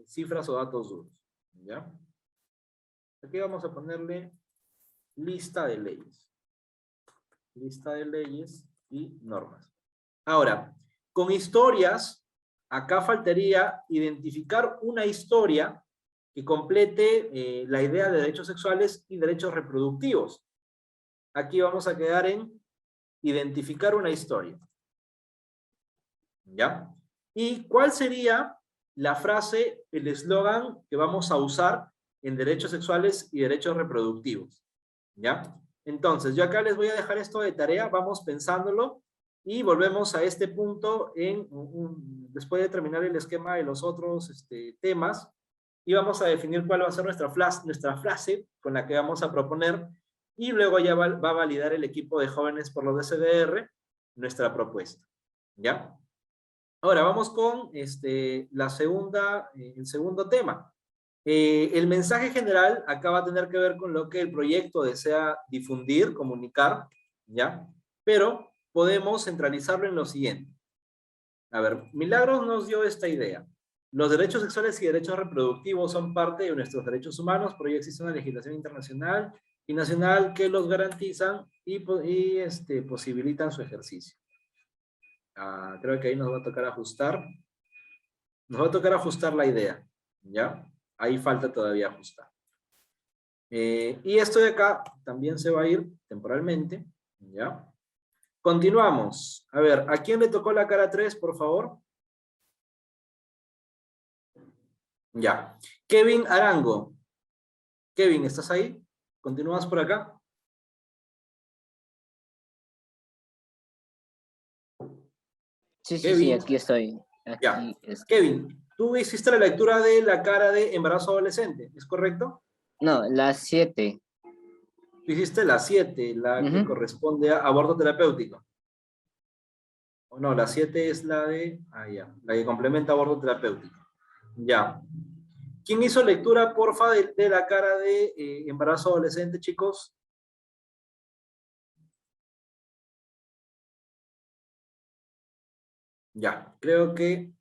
Speaker 2: cifras o datos duros, ¿ya? Aquí vamos a ponerle lista de leyes. Lista de leyes y normas. Ahora, con historias, acá faltaría identificar una historia que complete la idea de derechos sexuales y derechos reproductivos. Aquí vamos a quedar en identificar una historia. ¿Ya? ¿Y cuál sería la frase, el eslogan que vamos a usar en derechos sexuales y derechos reproductivos? ¿Ya? Entonces, yo acá les voy a dejar esto de tarea, vamos pensándolo y volvemos a este punto después de terminar el esquema de los otros temas y vamos a definir cuál va a ser nuestra frase con la que vamos a proponer y luego ya va a validar el equipo de jóvenes por los DSDR nuestra propuesta. ¿Ya? Ahora vamos con el segundo tema. El mensaje general acá va a tener que ver con lo que el proyecto desea difundir, comunicar, ¿ya? Pero podemos centralizarlo en lo siguiente. A ver, Milagros nos dio esta idea. Los derechos sexuales y derechos reproductivos son parte de nuestros derechos humanos, pero ya existe una legislación internacional y nacional que los garantizan y posibilitan su ejercicio. Creo que ahí nos va a tocar ajustar. Nos va a tocar ajustar la idea, ¿ya? Ahí falta todavía ajustar. Y esto de acá también se va a ir temporalmente, ¿ya? Continuamos. A ver, ¿a quién le tocó la cara 3, por favor? Ya. Kevin Arango. Kevin, ¿estás ahí? ¿Continúas por acá?
Speaker 6: Sí,
Speaker 2: Kevin.
Speaker 6: sí, aquí estoy.
Speaker 2: Ya. Kevin, tú hiciste la lectura de la cara de embarazo adolescente, ¿es correcto?
Speaker 6: No, las 7.
Speaker 2: Tú hiciste la 7, la que corresponde a aborto terapéutico. No, la 7 es la de... Ah, ya. La que complementa aborto terapéutico. Ya. ¿Quién hizo lectura, porfa, de la cara de embarazo adolescente, chicos? Ya. Creo que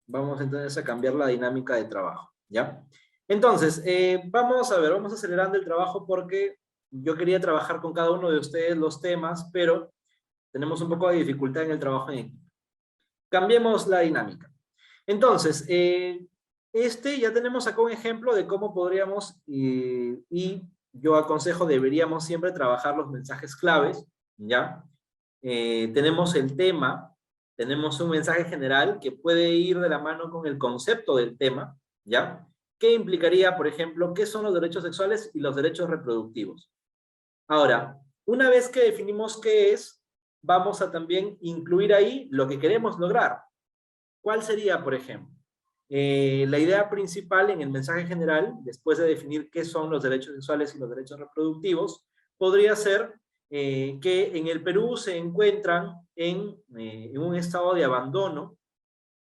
Speaker 2: vamos entonces a cambiar la dinámica de trabajo. ¿Ya? Entonces, vamos a ver, vamos acelerando el trabajo porque yo quería trabajar con cada uno de ustedes los temas, pero tenemos un poco de dificultad en el trabajo en equipo. Cambiemos la dinámica. Entonces, ya tenemos acá un ejemplo de cómo podríamos, y yo aconsejo, deberíamos siempre trabajar los mensajes claves, ¿ya? Tenemos el tema, tenemos un mensaje general que puede ir de la mano con el concepto del tema, ¿ya? ¿Qué implicaría, por ejemplo, qué son los derechos sexuales y los derechos reproductivos? Ahora, una vez que definimos qué es, vamos a también incluir ahí lo que queremos lograr. ¿Cuál sería, por ejemplo? La idea principal en el mensaje general, después de definir qué son los derechos sexuales y los derechos reproductivos, podría ser que en el Perú se encuentran en un estado de abandono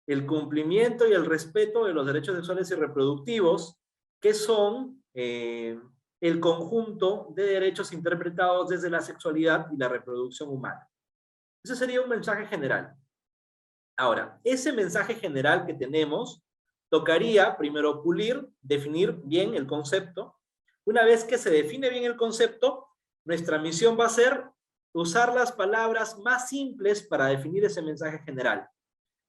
Speaker 2: el cumplimiento y el respeto de los derechos sexuales y reproductivos, que son el conjunto de derechos interpretados desde la sexualidad y la reproducción humana. Ese sería un mensaje general. Ahora, ese mensaje general que tenemos, tocaría primero pulir, definir bien el concepto. Una vez que se define bien el concepto, nuestra misión va a ser usar las palabras más simples para definir ese mensaje general.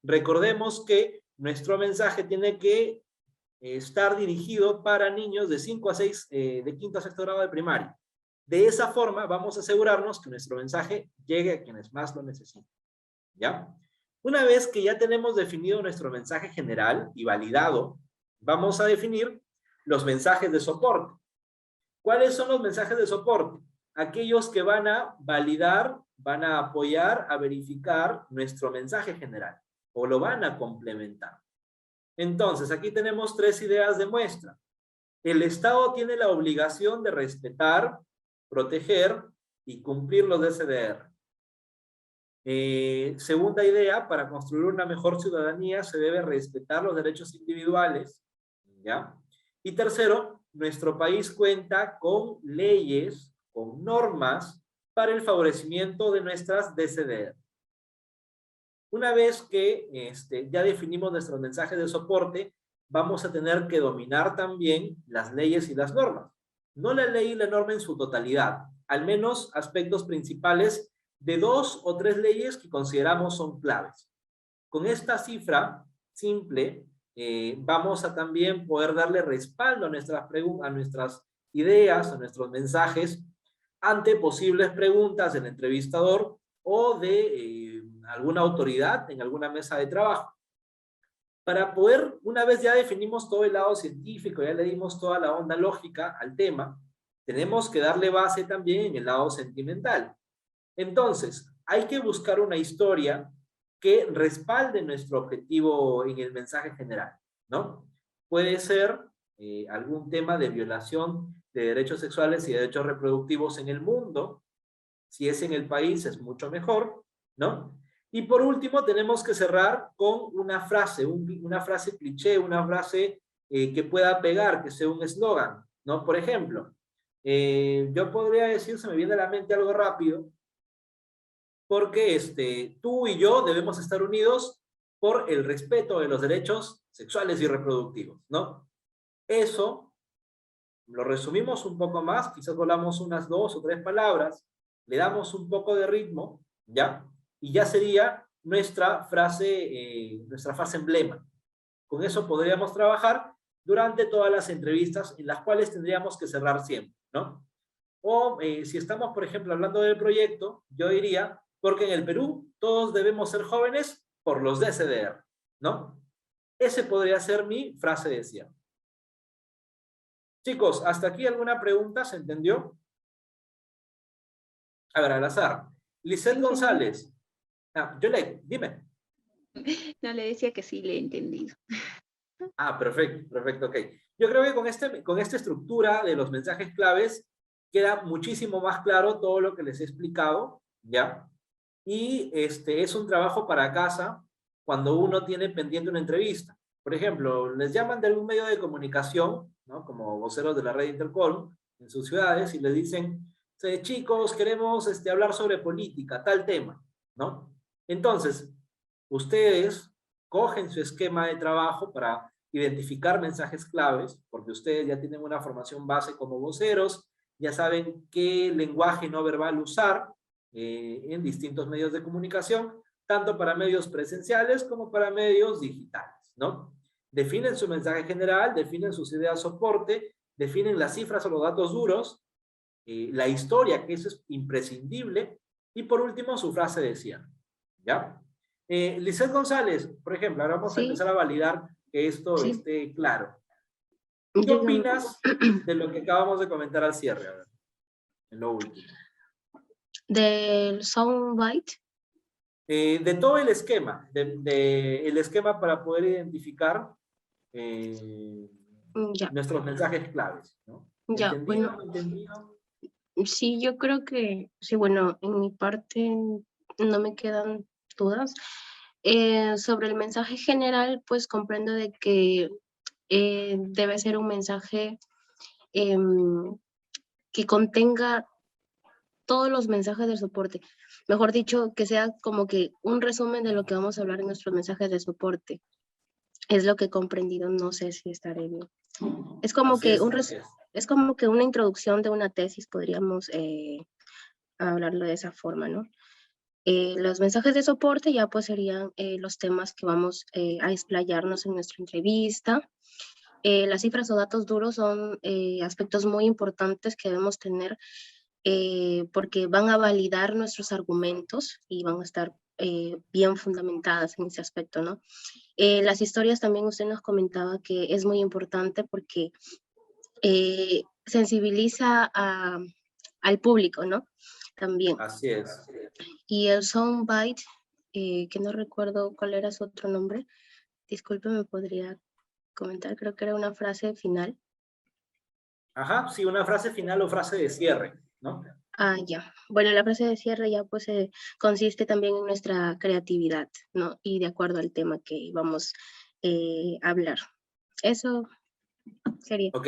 Speaker 2: Recordemos que nuestro mensaje tiene que estar dirigido para niños de 5 a 6, de quinto a sexto grado de primaria. De esa forma vamos a asegurarnos que nuestro mensaje llegue a quienes más lo necesitan. ¿Ya? Una vez que ya tenemos definido nuestro mensaje general y validado, vamos a definir los mensajes de soporte. ¿Cuáles son los mensajes de soporte? Aquellos que van a validar, van a apoyar, a verificar nuestro mensaje general, o lo van a complementar. Entonces, aquí tenemos 3 ideas de muestra. El Estado tiene la obligación de respetar, proteger y cumplir los DSDR. Segunda idea, para construir una mejor ciudadanía se debe respetar los derechos individuales, ¿ya? Y tercero, nuestro país cuenta con leyes, con normas para el favorecimiento de nuestras DSDR. Una vez que ya definimos nuestros mensajes de soporte, vamos a tener que dominar también las leyes y las normas. No la ley y la norma en su totalidad, al menos aspectos principales de 2 o 3 leyes que consideramos son claves. Con esta cifra simple, vamos a también poder darle respaldo a nuestras ideas, a nuestros mensajes, ante posibles preguntas del entrevistador o de alguna autoridad en alguna mesa de trabajo. Para poder, una vez ya definimos todo el lado científico, ya le dimos toda la onda lógica al tema, tenemos que darle base también en el lado sentimental. Entonces, hay que buscar una historia que respalde nuestro objetivo en el mensaje general, ¿no? Puede ser algún tema de violación de derechos sexuales y derechos reproductivos en el mundo. Si es en el país, es mucho mejor, ¿no? Y por último, tenemos que cerrar con una frase, una frase cliché, una frase que pueda pegar, que sea un eslogan, ¿no? Por ejemplo, yo podría decir, se me viene a la mente algo rápido, porque tú y yo debemos estar unidos por el respeto de los derechos sexuales y reproductivos, ¿no? Eso lo resumimos un poco más, quizás volamos unas 2 o 3 palabras, le damos un poco de ritmo, ¿ya? Y ya sería nuestra frase emblema. Con eso podríamos trabajar durante todas las entrevistas en las cuales tendríamos que cerrar siempre, ¿no? O si estamos, por ejemplo, hablando del proyecto, yo diría, porque en el Perú todos debemos ser jóvenes por los DSDR, ¿no? Ese podría ser mi frase de cierre. Chicos, ¿hasta aquí alguna pregunta? ¿Se entendió? A ver, al azar. Lisette González. Yolek, dime.
Speaker 5: No, le decía que sí, le he entendido.
Speaker 2: Perfecto, perfecto, ok. Yo creo que con esta estructura de los mensajes claves queda muchísimo más claro todo lo que les he explicado, ¿ya? y es un trabajo para casa cuando uno tiene pendiente una entrevista. Por ejemplo, les llaman de algún medio de comunicación, ¿no? Como voceros de la red Intercol, en sus ciudades, y les dicen, chicos, queremos hablar sobre política, tal tema, ¿no? Entonces, ustedes cogen su esquema de trabajo para identificar mensajes claves, porque ustedes ya tienen una formación base como voceros, ya saben qué lenguaje no verbal usar en distintos medios de comunicación, tanto para medios presenciales como para medios digitales, ¿no? Definen su mensaje general, definen sus ideas soporte, definen las cifras o los datos duros, la historia, que eso es imprescindible, y por último su frase de cierre, ¿ya? Lizeth González, por ejemplo, ahora vamos a empezar a validar que esto esté claro. ¿Qué opinas de lo que acabamos de comentar al cierre? A ver, en lo último.
Speaker 8: Del soundbite.
Speaker 2: De todo el esquema, el esquema para poder identificar nuestros mensajes claves, ¿no?
Speaker 8: Ya,
Speaker 2: ¿Entendido?
Speaker 8: bueno,
Speaker 2: ¿Entendido?
Speaker 8: sí, yo creo que, sí, bueno, en mi parte no me quedan dudas. Sobre el mensaje general, pues comprendo de que debe ser un mensaje que contenga todos los mensajes de soporte. Mejor dicho, que sea como que un resumen de lo que vamos a hablar en nuestros mensajes de soporte. Es lo que he comprendido, no sé si estaré bien. Es como que es como que una introducción de una tesis, podríamos hablarlo de esa forma, ¿no? Los mensajes de soporte ya pues serían los temas que vamos a explayarnos en nuestra entrevista. Las cifras o datos duros son aspectos muy importantes que debemos tener porque van a validar nuestros argumentos y van a estar bien fundamentadas en ese aspecto, ¿no? Las historias también usted nos comentaba que es muy importante porque sensibiliza al público, ¿no? También.
Speaker 2: Así es.
Speaker 8: Y el soundbite, que no recuerdo cuál era su otro nombre, disculpe, me podría comentar, creo que era una frase final.
Speaker 2: Ajá, sí, una frase final o frase de cierre, ¿no?
Speaker 8: Ah, ya. Bueno, la frase de cierre ya pues consiste también en nuestra creatividad, ¿no? Y de acuerdo al tema que vamos a hablar. Eso sería.
Speaker 2: Ok,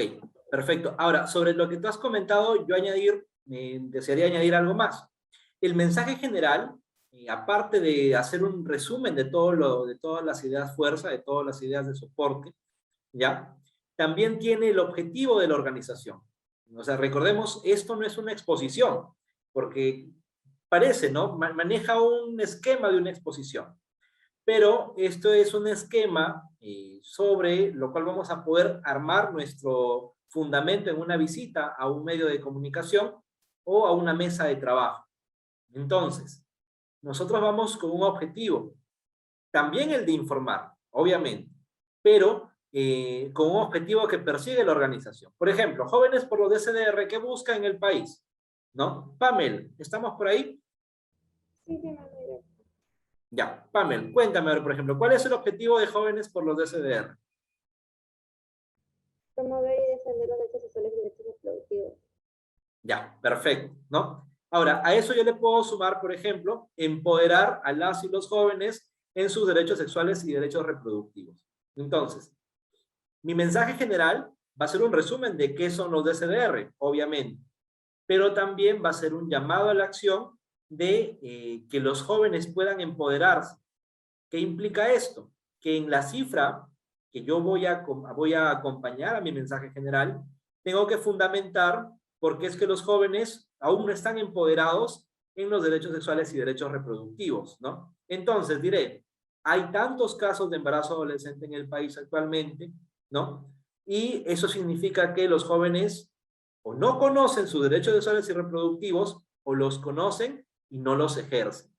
Speaker 2: perfecto. Ahora, sobre lo que tú has comentado, yo desearía añadir algo más. El mensaje general, aparte de hacer un resumen de todas las ideas fuerza, de todas las ideas de soporte, ¿ya? También tiene el objetivo de la organización. O sea, recordemos, esto no es una exposición, porque parece, ¿no? Maneja un esquema de una exposición. Pero esto es un esquema sobre lo cual vamos a poder armar nuestro fundamento en una visita a un medio de comunicación o a una mesa de trabajo. Entonces, nosotros vamos con un objetivo, también el de informar, obviamente, pero con un objetivo que persigue la organización. Por ejemplo, Jóvenes por los DSDR, ¿qué busca en el país? ¿No? Pamel, ¿estamos por ahí?
Speaker 4: Sí, sí, Manuel.
Speaker 2: Ya, Pamel, cuéntame ahora, por ejemplo, ¿cuál es el objetivo de Jóvenes por los DSDR?
Speaker 4: Promover y defender los derechos sexuales y derechos reproductivos.
Speaker 2: Ya, perfecto, ¿no? Ahora, a eso yo le puedo sumar, por ejemplo, empoderar a las y los jóvenes en sus derechos sexuales y derechos reproductivos. Entonces, mi mensaje general va a ser un resumen de qué son los DSDR, obviamente, pero también va a ser un llamado a la acción de que los jóvenes puedan empoderarse. ¿Qué implica esto? Que en la cifra que yo voy a acompañar a mi mensaje general, tengo que fundamentar por qué es que los jóvenes aún no están empoderados en los derechos sexuales y derechos reproductivos, ¿no? Entonces diré, hay tantos casos de embarazo adolescente en el país actualmente, ¿no? Y eso significa que los jóvenes o no conocen sus derechos sexuales y reproductivos o los conocen y no los ejercen.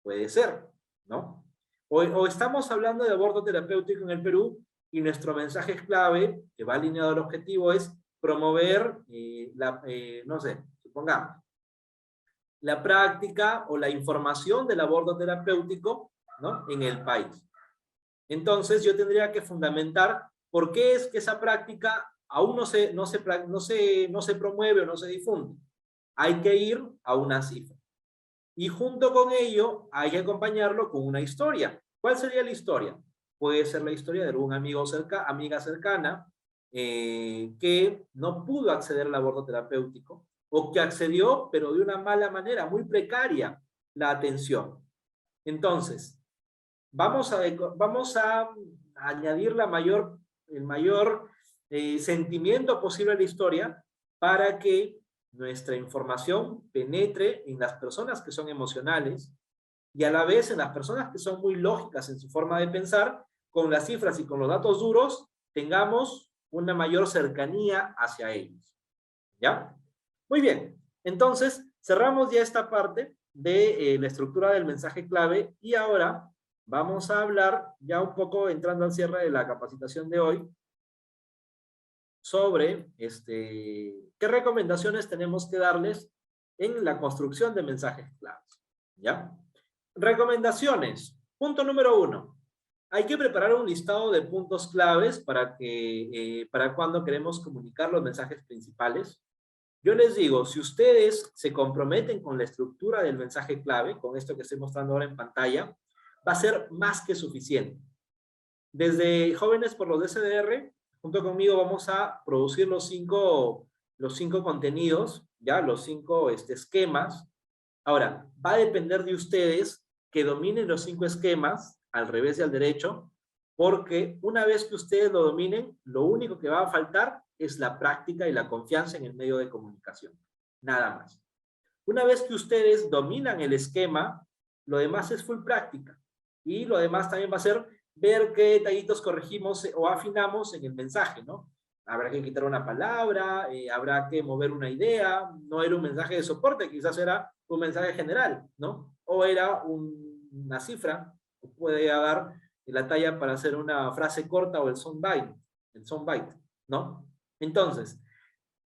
Speaker 2: Puede ser, ¿no? O estamos hablando de aborto terapéutico en el Perú y nuestro mensaje clave, que va alineado al objetivo, es promover, no sé, supongamos, la práctica o la información del aborto terapéutico, ¿no? En el país. Entonces yo tendría que fundamentar por qué es que esa práctica aún no se promueve o no se difunde. Hay que ir a una cifra. Y junto con ello hay que acompañarlo con una historia. ¿Cuál sería la historia? Puede ser la historia de algún amiga cercana que no pudo acceder al aborto terapéutico o que accedió pero de una mala manera, muy precaria la atención. Entonces, vamos a añadir el mayor sentimiento posible a la historia para que nuestra información penetre en las personas que son emocionales y a la vez en las personas que son muy lógicas en su forma de pensar, con las cifras y con los datos duros, tengamos una mayor cercanía hacia ellos. ¿Ya? Muy bien. Entonces, cerramos ya esta parte de la estructura del mensaje clave y ahora vamos a hablar, ya un poco entrando al cierre de la capacitación de hoy, sobre qué recomendaciones tenemos que darles en la construcción de mensajes claves. ¿Ya? Recomendaciones. Punto número 1. Hay que preparar un listado de puntos claves para cuando queremos comunicar los mensajes principales. Yo les digo, si ustedes se comprometen con la estructura del mensaje clave, con esto que estoy mostrando ahora en pantalla, va a ser más que suficiente. Desde Jóvenes por los DSDR, junto conmigo vamos a producir los cinco contenidos, ¿ya? Los 5 esquemas. Ahora, va a depender de ustedes que dominen los 5 esquemas, al revés y al derecho, porque una vez que ustedes lo dominen, lo único que va a faltar es la práctica y la confianza en el medio de comunicación. Nada más. Una vez que ustedes dominan el esquema, lo demás es full práctica. Y lo demás también va a ser ver qué detallitos corregimos o afinamos en el mensaje, ¿no? Habrá que quitar una palabra, habrá que mover una idea, no era un mensaje de soporte, quizás era un mensaje general, ¿no? O era una cifra, puede dar la talla para hacer una frase corta o el soundbite, ¿no? Entonces,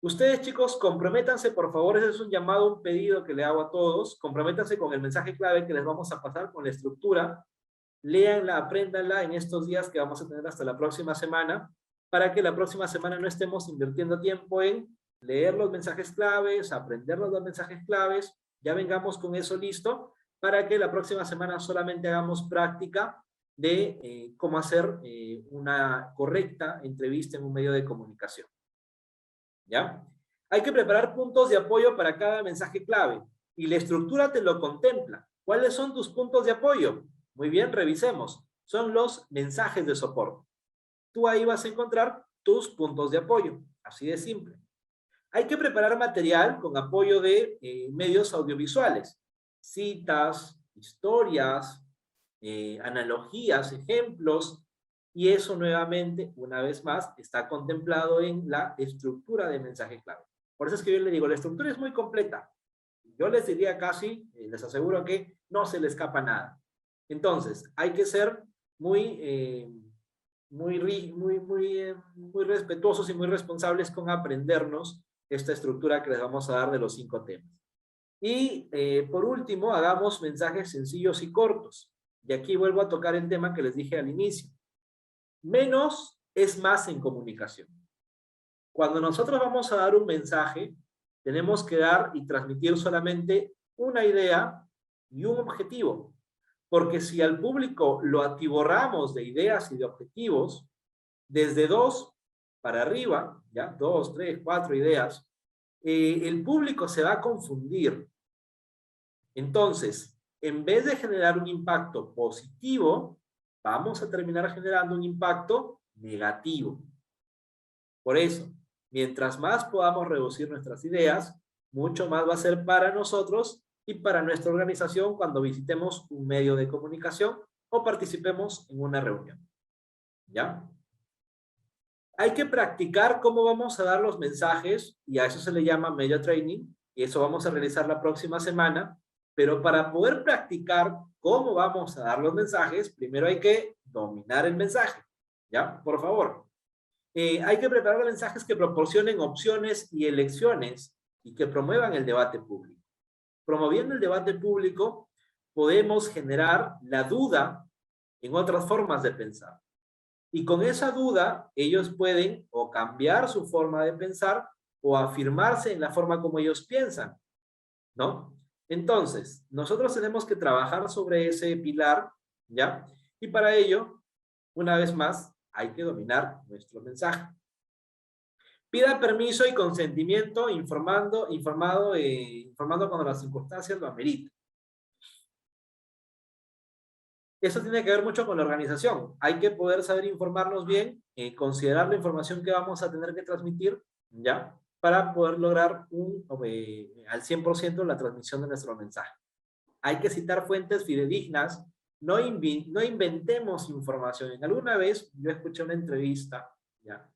Speaker 2: ustedes chicos, comprométanse, por favor, ese es un llamado, un pedido que le hago a todos, comprométanse con el mensaje clave que les vamos a pasar, con la estructura, léanla, apréndanla en estos días que vamos a tener hasta la próxima semana, para que la próxima semana no estemos invirtiendo tiempo en leer los mensajes claves, aprender los mensajes claves, ya vengamos con eso listo, para que la próxima semana solamente hagamos práctica de cómo hacer una correcta entrevista en un medio de comunicación. ¿Ya? Hay que preparar puntos de apoyo para cada mensaje clave, y la estructura te lo contempla. ¿Cuáles son tus puntos de apoyo? Muy bien, revisemos. Son los mensajes de soporte. Tú ahí vas a encontrar tus puntos de apoyo, así de simple. Hay que preparar material con apoyo de medios audiovisuales, citas, historias, analogías, ejemplos, y eso nuevamente, una vez más, está contemplado en la estructura de mensaje clave. Por eso es que yo les digo, la estructura es muy completa. Yo les diría casi, les aseguro que no se le escapa nada. Entonces, hay que ser muy respetuosos y muy responsables con aprendernos esta estructura que les vamos a dar de los 5 temas. Y por último, hagamos mensajes sencillos y cortos. Y aquí vuelvo a tocar el tema que les dije al inicio. Menos es más en comunicación. Cuando nosotros vamos a dar un mensaje, tenemos que dar y transmitir solamente una idea y un objetivo. Porque si al público lo atiborramos de ideas y de objetivos, desde 2 para arriba, ya 2, 3, 4 ideas, el público se va a confundir. Entonces, en vez de generar un impacto positivo, vamos a terminar generando un impacto negativo. Por eso, mientras más podamos reducir nuestras ideas, mucho más va a ser para nosotros y para nuestra organización cuando visitemos un medio de comunicación o participemos en una reunión. ¿Ya? Hay que practicar cómo vamos a dar los mensajes, y a eso se le llama media training, y eso vamos a realizar la próxima semana, pero para poder practicar cómo vamos a dar los mensajes, primero hay que dominar el mensaje. ¿Ya? Por favor. Hay que preparar mensajes que proporcionen opciones y elecciones y que promuevan el debate público. Promoviendo el debate público, podemos generar la duda en otras formas de pensar. Y con esa duda, ellos pueden o cambiar su forma de pensar o afirmarse en la forma como ellos piensan, ¿no? Entonces, nosotros tenemos que trabajar sobre ese pilar, ¿ya? Y para ello, una vez más, hay que dominar nuestro mensaje. Pida permiso y consentimiento informando cuando las circunstancias lo ameriten. Eso tiene que ver mucho con la organización. Hay que poder saber informarnos bien, considerar la información que vamos a tener que transmitir, ¿ya? Para poder lograr al 100% la transmisión de nuestro mensaje. Hay que citar fuentes fidedignas, no inventemos información. Alguna vez yo escuché una entrevista, ¿ya?,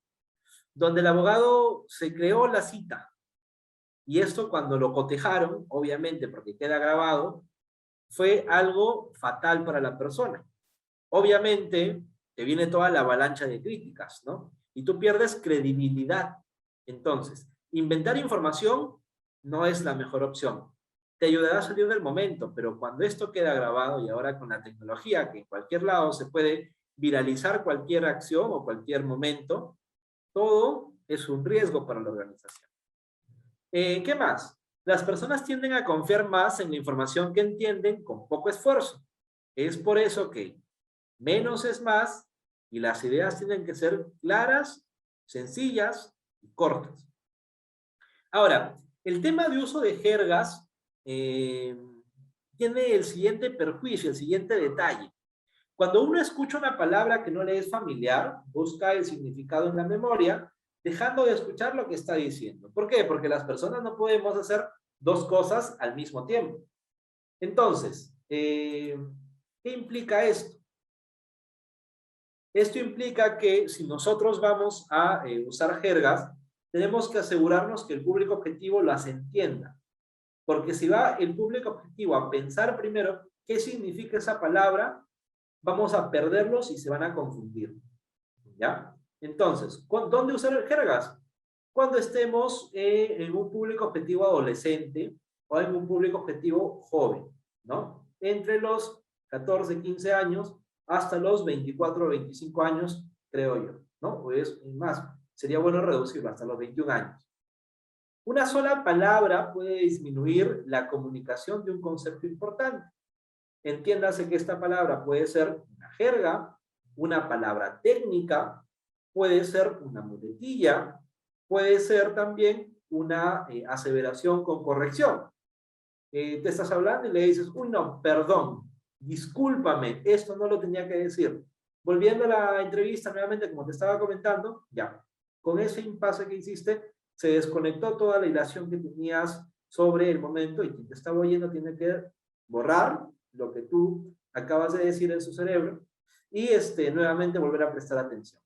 Speaker 2: donde el abogado se creó la cita. Y esto cuando lo cotejaron, obviamente porque queda grabado, fue algo fatal para la persona. Obviamente te viene toda la avalancha de críticas, ¿no? Y tú pierdes credibilidad. Entonces, inventar información no es la mejor opción. Te ayudará a salir del momento, pero cuando esto queda grabado y ahora con la tecnología, que en cualquier lado se puede viralizar cualquier acción o cualquier momento, todo es un riesgo para la organización. ¿Qué más? Las personas tienden a confiar más en la información que entienden con poco esfuerzo. Es por eso que menos es más y las ideas tienen que ser claras, sencillas y cortas. Ahora, el tema de uso de jergas tiene el siguiente perjuicio, el siguiente detalle. Cuando uno escucha una palabra que no le es familiar, busca el significado en la memoria, dejando de escuchar lo que está diciendo. ¿Por qué? Porque las personas no podemos hacer dos cosas al mismo tiempo. Entonces, ¿qué implica esto? Esto implica que si nosotros vamos a usar jergas, tenemos que asegurarnos que el público objetivo las entienda. Porque si va el público objetivo a pensar primero qué significa esa palabra, vamos a perderlos y se van a confundir. ¿Ya? Entonces, ¿dónde usar jergas? Cuando estemos en un público objetivo adolescente o en un público objetivo joven, ¿no? Entre los 14, 15 años hasta los 24 o 25 años, creo yo, ¿no? Pues más, sería bueno reducirlo hasta los 21 años. Una sola palabra puede disminuir la comunicación de un concepto importante. Entiéndase que esta palabra puede ser una jerga, una palabra técnica, puede ser una muletilla, puede ser también una aseveración con corrección. Te estás hablando y le dices, uy, no, perdón, discúlpame, esto no lo tenía que decir. Volviendo a la entrevista nuevamente, como te estaba comentando, ya, con ese impasse que hiciste, se desconectó toda la hilación que tenías sobre el momento y quien te estaba oyendo tiene que borrar lo que tú acabas de decir en su cerebro y nuevamente volver a prestar atención.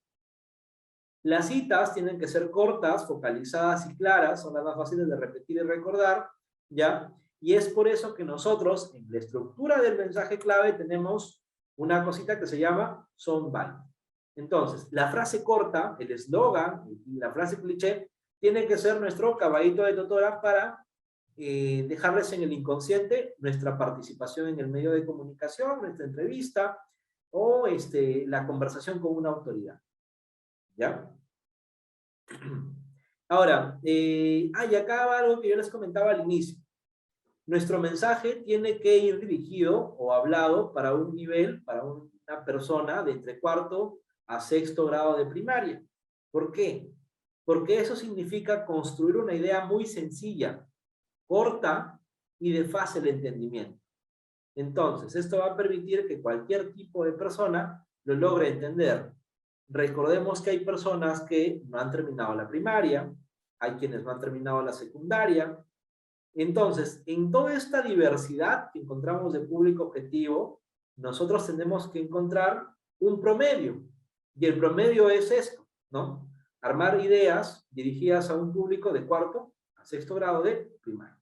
Speaker 2: Las citas tienen que ser cortas, focalizadas y claras, son las más fáciles de repetir y recordar, ¿ya? Y es por eso que nosotros, en la estructura del mensaje clave, tenemos una cosita que se llama soundbite. Entonces, la frase corta, el eslogan, la frase cliché, tiene que ser nuestro caballito de totora para dejarles en el inconsciente nuestra participación en el medio de comunicación, nuestra entrevista o la conversación con una autoridad. ¿Ya? Ahora, y acá va algo que yo les comentaba al inicio. Nuestro mensaje tiene que ir dirigido o hablado para un nivel, para una persona de entre cuarto a sexto grado de primaria. ¿Por qué? Porque eso significa construir una idea muy sencilla, corta y de fácil entendimiento. Entonces, esto va a permitir que cualquier tipo de persona lo logre entender. Recordemos que hay personas que no han terminado la primaria, hay quienes no han terminado la secundaria. Entonces, en toda esta diversidad que encontramos de público objetivo, nosotros tenemos que encontrar un promedio. Y el promedio es esto, ¿no? Armar ideas dirigidas a un público de cuarto a sexto grado de primaria.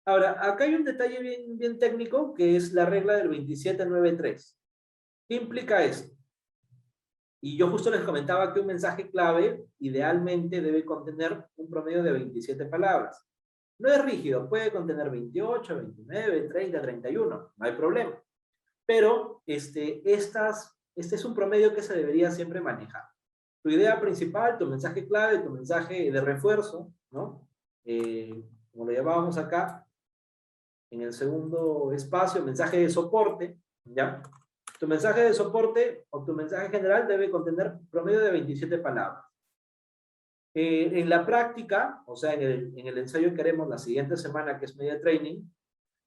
Speaker 2: Ahora, acá hay un detalle bien técnico que es la regla del 2793. ¿Qué implica esto? Y yo justo les comentaba que un mensaje clave idealmente debe contener un promedio de 27 palabras. No es rígido, puede contener 28, 29, 30, 31, no hay problema. Pero este es un promedio que se debería siempre manejar. Tu idea principal, tu mensaje clave, tu mensaje de refuerzo, ¿no? Como lo llamábamos acá, en el segundo espacio, mensaje de soporte, ¿ya? Tu mensaje de soporte o tu mensaje general debe contener promedio de 27 palabras. En la práctica, o sea, en el ensayo que haremos la siguiente semana, que es media training,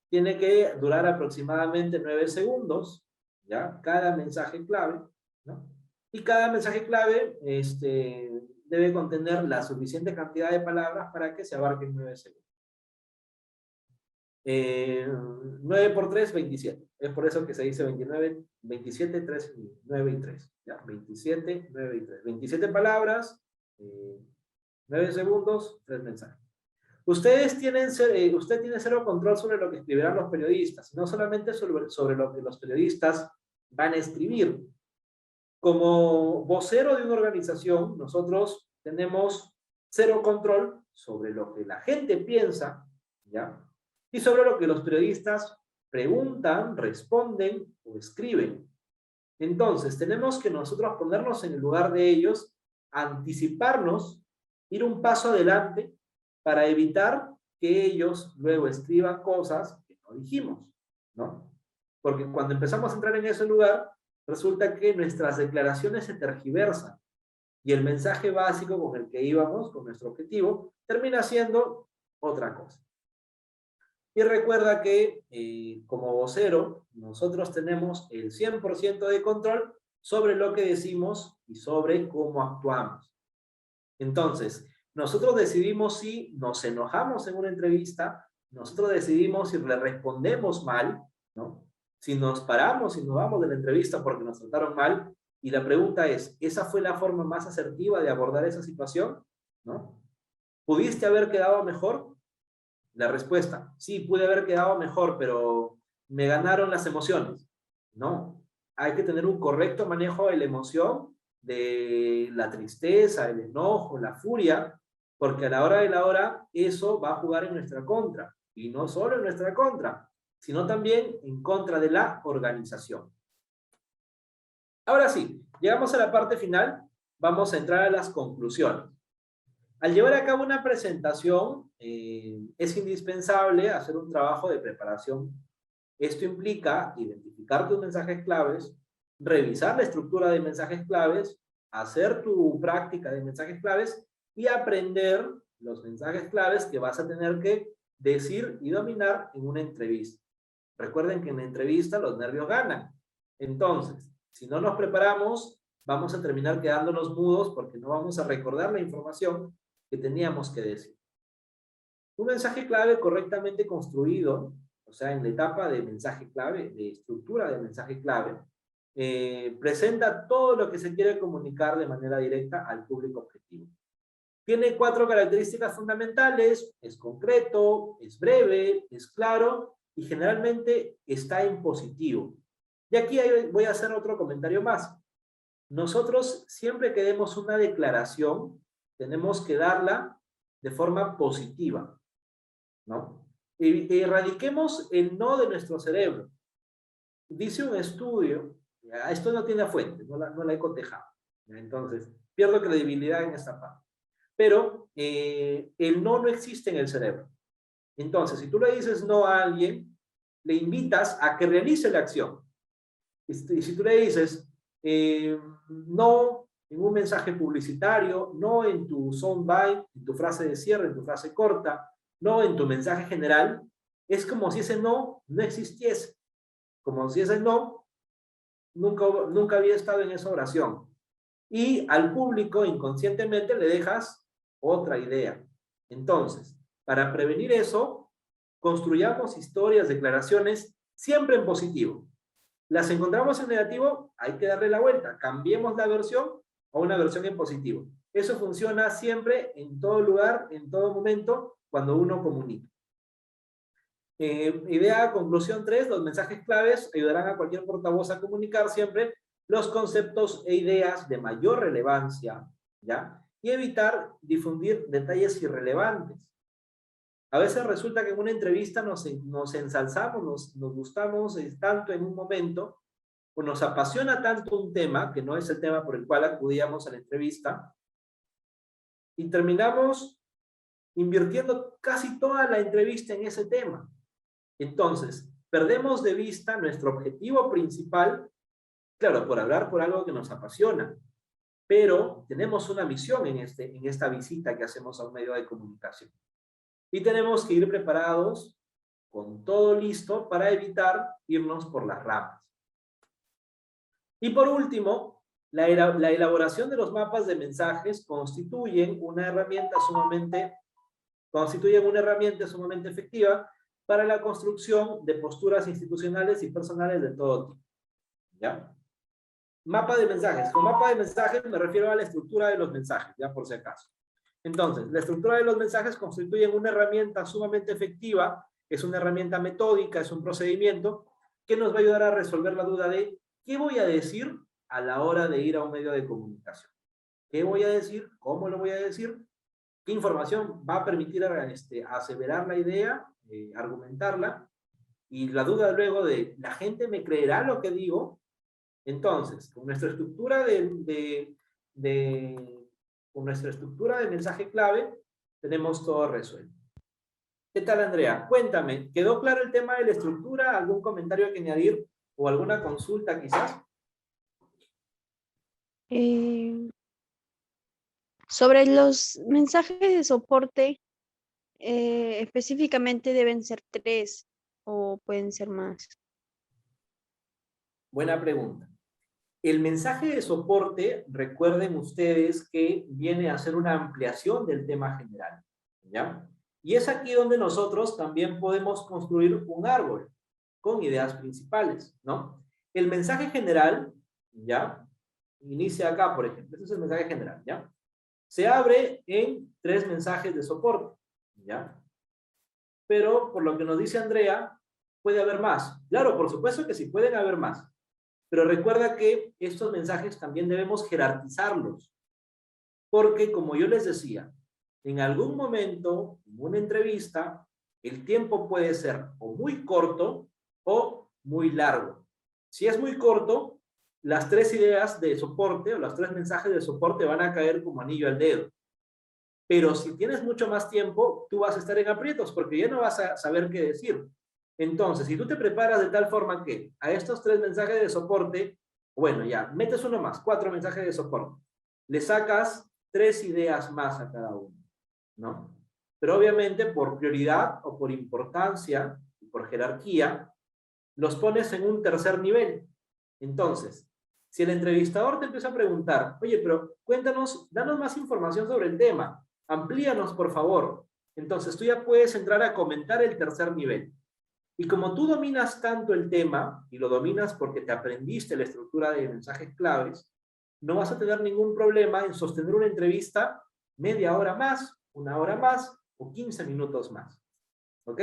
Speaker 2: tiene que durar aproximadamente 9 segundos, ¿ya? Cada mensaje clave, ¿no? Y cada mensaje clave debe contener la suficiente cantidad de palabras para que se abarquen 9 segundos. 9 por 3, 27. Es por eso que se dice 29, 27, 3, 9 y 3. ¿Ya? 27, 9 y 3. 27 palabras, 9 segundos, 3 mensajes. Usted tiene cero control sobre lo que escribirán los periodistas, no solamente sobre lo que los periodistas van a escribir. Como vocero de una organización, nosotros tenemos cero control sobre lo que la gente piensa, ¿ya? Y sobre lo que los periodistas preguntan, responden o escriben. Entonces, tenemos que nosotros ponernos en el lugar de ellos, anticiparnos, ir un paso adelante para evitar que ellos luego escriban cosas que no dijimos, ¿no? Porque cuando empezamos a entrar en ese lugar, resulta que nuestras declaraciones se tergiversan y el mensaje básico con el que íbamos, con nuestro objetivo, termina siendo otra cosa. Y recuerda que como vocero, nosotros tenemos el 100% de control sobre lo que decimos y sobre cómo actuamos. Entonces, nosotros decidimos si nos enojamos en una entrevista, nosotros decidimos si le respondemos mal, ¿no? Si nos paramos y nos vamos de la entrevista porque nos trataron mal, y la pregunta es, ¿esa fue la forma más asertiva de abordar esa situación? ¿No? ¿Pudiste haber quedado mejor? La respuesta, sí, pude haber quedado mejor, pero me ganaron las emociones. No, hay que tener un correcto manejo de la emoción, de la tristeza, el enojo, la furia, porque a la hora de la hora eso va a jugar en nuestra contra, y no solo en nuestra contra, sino también en contra de la organización. Ahora sí, llegamos a la parte final, vamos a entrar a las conclusiones. Al llevar a cabo una presentación, es indispensable hacer un trabajo de preparación. Esto implica identificar tus mensajes claves, revisar la estructura de mensajes claves, hacer tu práctica de mensajes claves y aprender los mensajes claves que vas a tener que decir y dominar en una entrevista. Recuerden que en la entrevista los nervios ganan. Entonces, si no nos preparamos, vamos a terminar quedándonos mudos porque no vamos a recordar la información que teníamos que decir. Un mensaje clave correctamente construido, o sea, en la etapa de mensaje clave, de estructura de mensaje clave, presenta todo lo que se quiere comunicar de manera directa al público objetivo. Tiene 4 características fundamentales: es concreto, es breve, es claro y generalmente está en positivo. Y aquí voy a hacer otro comentario más. Nosotros siempre que demos una declaración, tenemos que darla de forma positiva, ¿no? Erradiquemos el no de nuestro cerebro. Dice un estudio, esto no tiene fuente, no la he cotejado, entonces pierdo credibilidad en esta parte. Pero el no existe en el cerebro. Entonces, si tú le dices no a alguien, le invitas a que realice la acción. Y si tú le dices no en un mensaje publicitario, no en tu soundbite, en tu frase de cierre, en tu frase corta, no en tu mensaje general, es como si ese no existiese. Como si ese no nunca había estado en esa oración. Y al público inconscientemente le dejas otra idea. Entonces, para prevenir eso, construyamos historias, declaraciones siempre en positivo. Las encontramos en negativo, hay que darle la vuelta. Cambiemos la versión a una versión en positivo. Eso funciona siempre, en todo lugar, en todo momento, cuando uno comunica. Conclusión 3, los mensajes claves ayudarán a cualquier portavoz a comunicar siempre los conceptos e ideas de mayor relevancia, ¿ya? Y evitar difundir detalles irrelevantes. A veces resulta que en una entrevista nos ensalzamos, nos gustamos tanto en un momento, o nos apasiona tanto un tema, que no es el tema por el cual acudíamos a la entrevista, y terminamos invirtiendo casi toda la entrevista en ese tema. Entonces, perdemos de vista nuestro objetivo principal, claro, por hablar por algo que nos apasiona, pero tenemos una misión en esta visita que hacemos a un medio de comunicación. Y tenemos que ir preparados con todo listo para evitar irnos por las ramas. Y por último, la elaboración de los mapas de mensajes constituyen una herramienta sumamente efectiva para la construcción de posturas institucionales y personales de todo tipo. ¿Ya? Mapa de mensajes. Con mapa de mensajes me refiero a la estructura de los mensajes, ya por si acaso. Entonces, la estructura de los mensajes constituye una herramienta sumamente efectiva, es una herramienta metódica, es un procedimiento que nos va a ayudar a resolver la duda de ¿qué voy a decir a la hora de ir a un medio de comunicación? ¿Qué voy a decir? ¿Cómo lo voy a decir? ¿Qué información va a permitir aseverar la idea, argumentarla? Y la duda luego de ¿la gente me creerá lo que digo? Entonces, con nuestra estructura con nuestra estructura de mensaje clave, tenemos todo resuelto. ¿Qué tal, Andrea? Cuéntame, ¿quedó claro el tema de la estructura? ¿Algún comentario que añadir o alguna consulta quizás?
Speaker 9: Sobre los mensajes de soporte, específicamente deben ser 3 o pueden ser más.
Speaker 2: Buena pregunta. El mensaje de soporte, recuerden ustedes que viene a ser una ampliación del tema general, ¿ya? Y es aquí donde nosotros también podemos construir un árbol con ideas principales, ¿no? El mensaje general, ¿ya? Inicia acá, por ejemplo. Este es el mensaje general, ¿ya? Se abre en 3 mensajes de soporte, ¿ya? Pero, por lo que nos dice Andrea, puede haber más. Claro, por supuesto que sí, pueden haber más. Pero recuerda que estos mensajes también debemos jerarquizarlos. Porque, como yo les decía, en algún momento, en una entrevista, el tiempo puede ser o muy corto o muy largo. Si es muy corto, las 3 ideas de soporte o los 3 mensajes de soporte van a caer como anillo al dedo. Pero si tienes mucho más tiempo, tú vas a estar en aprietos porque ya no vas a saber qué decir. Entonces, si tú te preparas de tal forma que a estos 3 mensajes de soporte, bueno, ya, metes uno más, 4 mensajes de soporte, le sacas 3 ideas más a cada uno, ¿no? Pero obviamente por prioridad o por importancia, por jerarquía, los pones en un tercer nivel. Entonces, si el entrevistador te empieza a preguntar, oye, pero cuéntanos, danos más información sobre el tema, amplíanos por favor. Entonces tú ya puedes entrar a comentar el tercer nivel. Y como tú dominas tanto el tema, y lo dominas porque te aprendiste la estructura de mensajes claves, no vas a tener ningún problema en sostener una entrevista media hora más, 1 hora más o 15 minutos más. ¿Ok?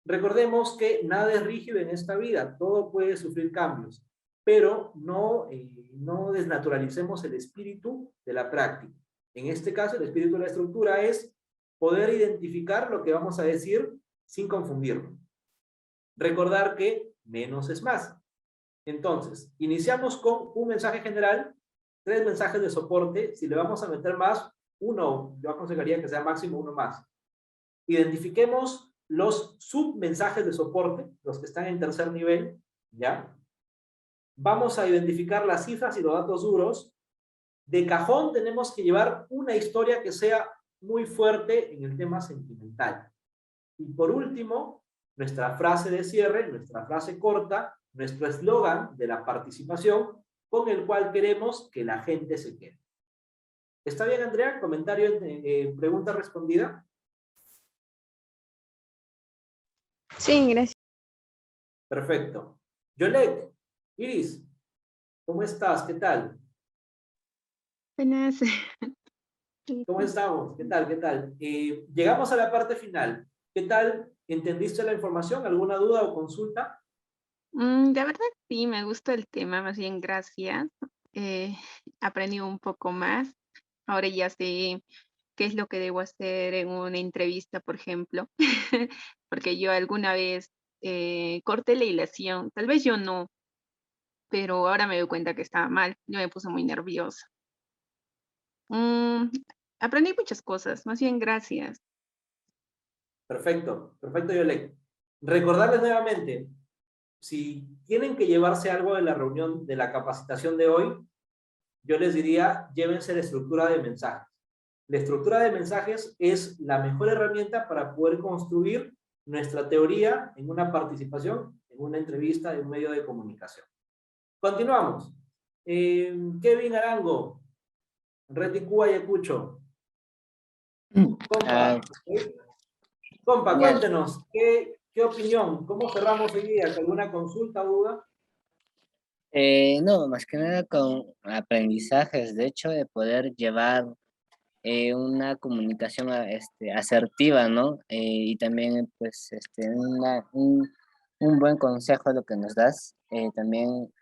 Speaker 2: Recordemos que nada es rígido en esta vida, todo puede sufrir cambios, pero no desnaturalicemos el espíritu de la práctica. En este caso, el espíritu de la estructura es poder identificar lo que vamos a decir sin confundirlo. Recordar que menos es más. Entonces, iniciamos con un mensaje general, 3 mensajes de soporte. Si le vamos a meter más, uno, yo aconsejaría que sea máximo 1 más. Identifiquemos los submensajes de soporte, los que están en tercer nivel, ¿ya? Vamos a identificar las cifras y los datos duros. De cajón tenemos que llevar una historia que sea muy fuerte en el tema sentimental. Y por último, nuestra frase de cierre, nuestra frase corta, nuestro eslogan de la participación con el cual queremos que la gente se quede. ¿Está bien, Andrea? ¿Comentario, pregunta respondida?
Speaker 9: Sí, gracias.
Speaker 2: Perfecto. Yolette, Iris, ¿cómo estás? ¿Qué tal?
Speaker 5: Buenas.
Speaker 2: ¿Cómo estamos? ¿Qué tal? ¿Qué tal? Llegamos a la parte final. ¿Qué tal? ¿Entendiste la información? ¿Alguna duda o consulta?
Speaker 5: La verdad sí, me gusta el tema, más bien gracias. Aprendí un poco más. Ahora ya sé qué es lo que debo hacer en una entrevista, por ejemplo, porque yo alguna vez corté la hilación, tal vez yo no, pero ahora me doy cuenta que estaba mal, yo me puse muy nerviosa. Mm, Aprendí muchas cosas, más bien gracias.
Speaker 2: Perfecto, perfecto, Yolette. Recordarles nuevamente, si tienen que llevarse algo de la reunión, de la capacitación de hoy, yo les diría, llévense la estructura de mensajes. La estructura de mensajes es la mejor herramienta para poder construir nuestra teoría en una participación, en una entrevista, en un medio de comunicación. Continuamos. Kevin Arango, Reticú Ayacucho. Compa, compa, cuéntenos, ¿qué opinión? ¿Cómo cerramos hoy día? ¿Alguna consulta, duda?
Speaker 6: No, más que nada con aprendizajes, de hecho, de poder llevar una comunicación asertiva, ¿no? Y también, pues, un buen consejo lo que nos das, también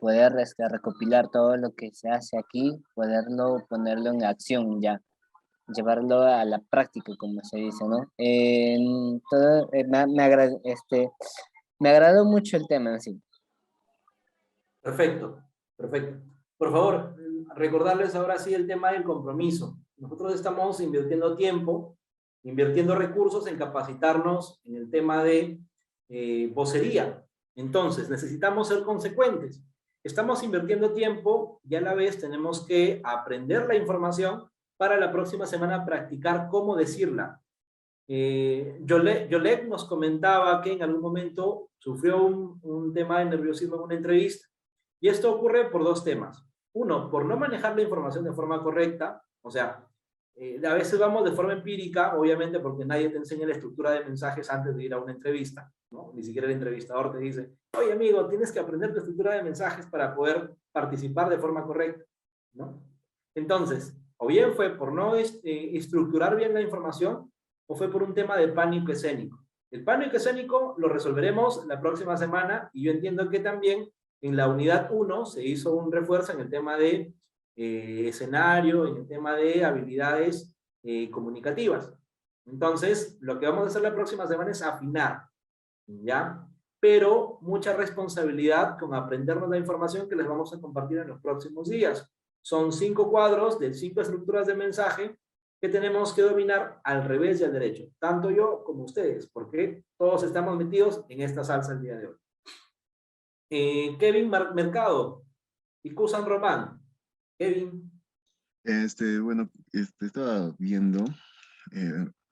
Speaker 6: poder recopilar todo lo que se hace aquí, ponerlo en acción ya, llevarlo a la práctica, como se dice, ¿no? Me agradó mucho el tema en sí.
Speaker 2: Perfecto, perfecto. Por favor, recordarles ahora sí el tema del compromiso. Nosotros estamos invirtiendo tiempo, invirtiendo recursos en capacitarnos en el tema de vocería. Entonces, necesitamos ser consecuentes. Estamos invirtiendo tiempo y a la vez tenemos que aprender la información para la próxima semana practicar cómo decirla. Yolek nos comentaba que en algún momento sufrió un tema de nerviosismo en una entrevista. Y esto ocurre por dos temas. Uno, por no manejar la información de forma correcta, o sea, a veces vamos de forma empírica, obviamente porque nadie te enseña la estructura de mensajes antes de ir a una entrevista, ¿no? Ni siquiera el entrevistador te dice, oye amigo, tienes que aprender la estructura de mensajes para poder participar de forma correcta, ¿no? Entonces, o bien fue por no estructurar bien la información, o fue por un tema de pánico escénico. El pánico escénico lo resolveremos la próxima semana, y yo entiendo que también en la unidad 1 se hizo un refuerzo en el tema de escenario, en el tema de habilidades comunicativas. Entonces, lo que vamos a hacer la próxima semana es afinar, ¿ya? Pero mucha responsabilidad con aprendernos la información que les vamos a compartir en los próximos días. Son 5 cuadros de 5 estructuras de mensaje que tenemos que dominar al revés y al derecho, tanto yo como ustedes, porque todos estamos metidos en esta salsa el día de hoy. Kevin Mercado y Cusan Román. Kevin.
Speaker 7: Bueno, estaba viendo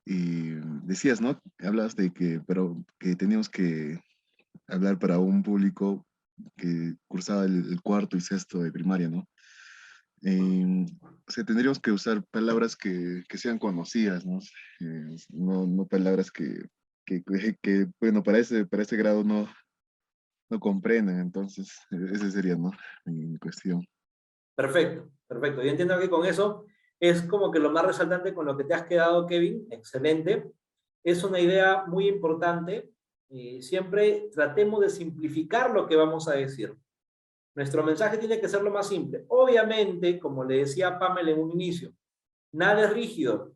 Speaker 7: y decías, ¿no? Hablas de pero que teníamos que hablar para un público que cursaba el cuarto y sexto de primaria, ¿no? O sea, tendríamos que usar palabras que sean conocidas, ¿no? No palabras que, bueno, para ese grado no comprenden, entonces ese sería, ¿no? Mi cuestión.
Speaker 2: Perfecto, perfecto. Yo entiendo que con eso es como que lo más resaltante con lo que te has quedado, Kevin. Excelente. Es una idea muy importante. Siempre tratemos de simplificar lo que vamos a decir. Nuestro mensaje tiene que ser lo más simple. Obviamente, como le decía Pamela en un inicio, nada es rígido.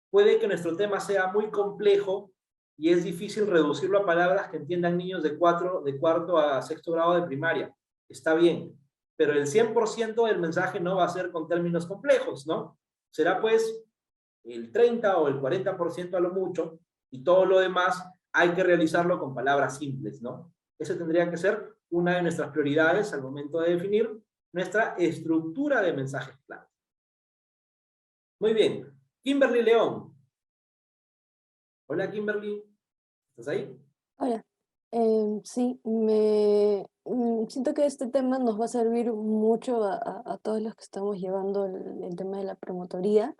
Speaker 2: Puede que nuestro tema sea muy complejo y es difícil reducirlo a palabras que entiendan niños de cuarto a sexto grado de primaria. Está bien, pero el 100% del mensaje no va a ser con términos complejos, ¿no? Será pues el 30 o el 40% a lo mucho, y todo lo demás hay que realizarlo con palabras simples, ¿no? Esa tendría que ser una de nuestras prioridades al momento de definir nuestra estructura de mensajes clave. Muy bien. Kimberly León. Hola, Kimberly. ¿Estás ahí?
Speaker 3: Hola. Sí, siento que este tema nos va a servir mucho a todos los que estamos llevando el tema de la promotoría,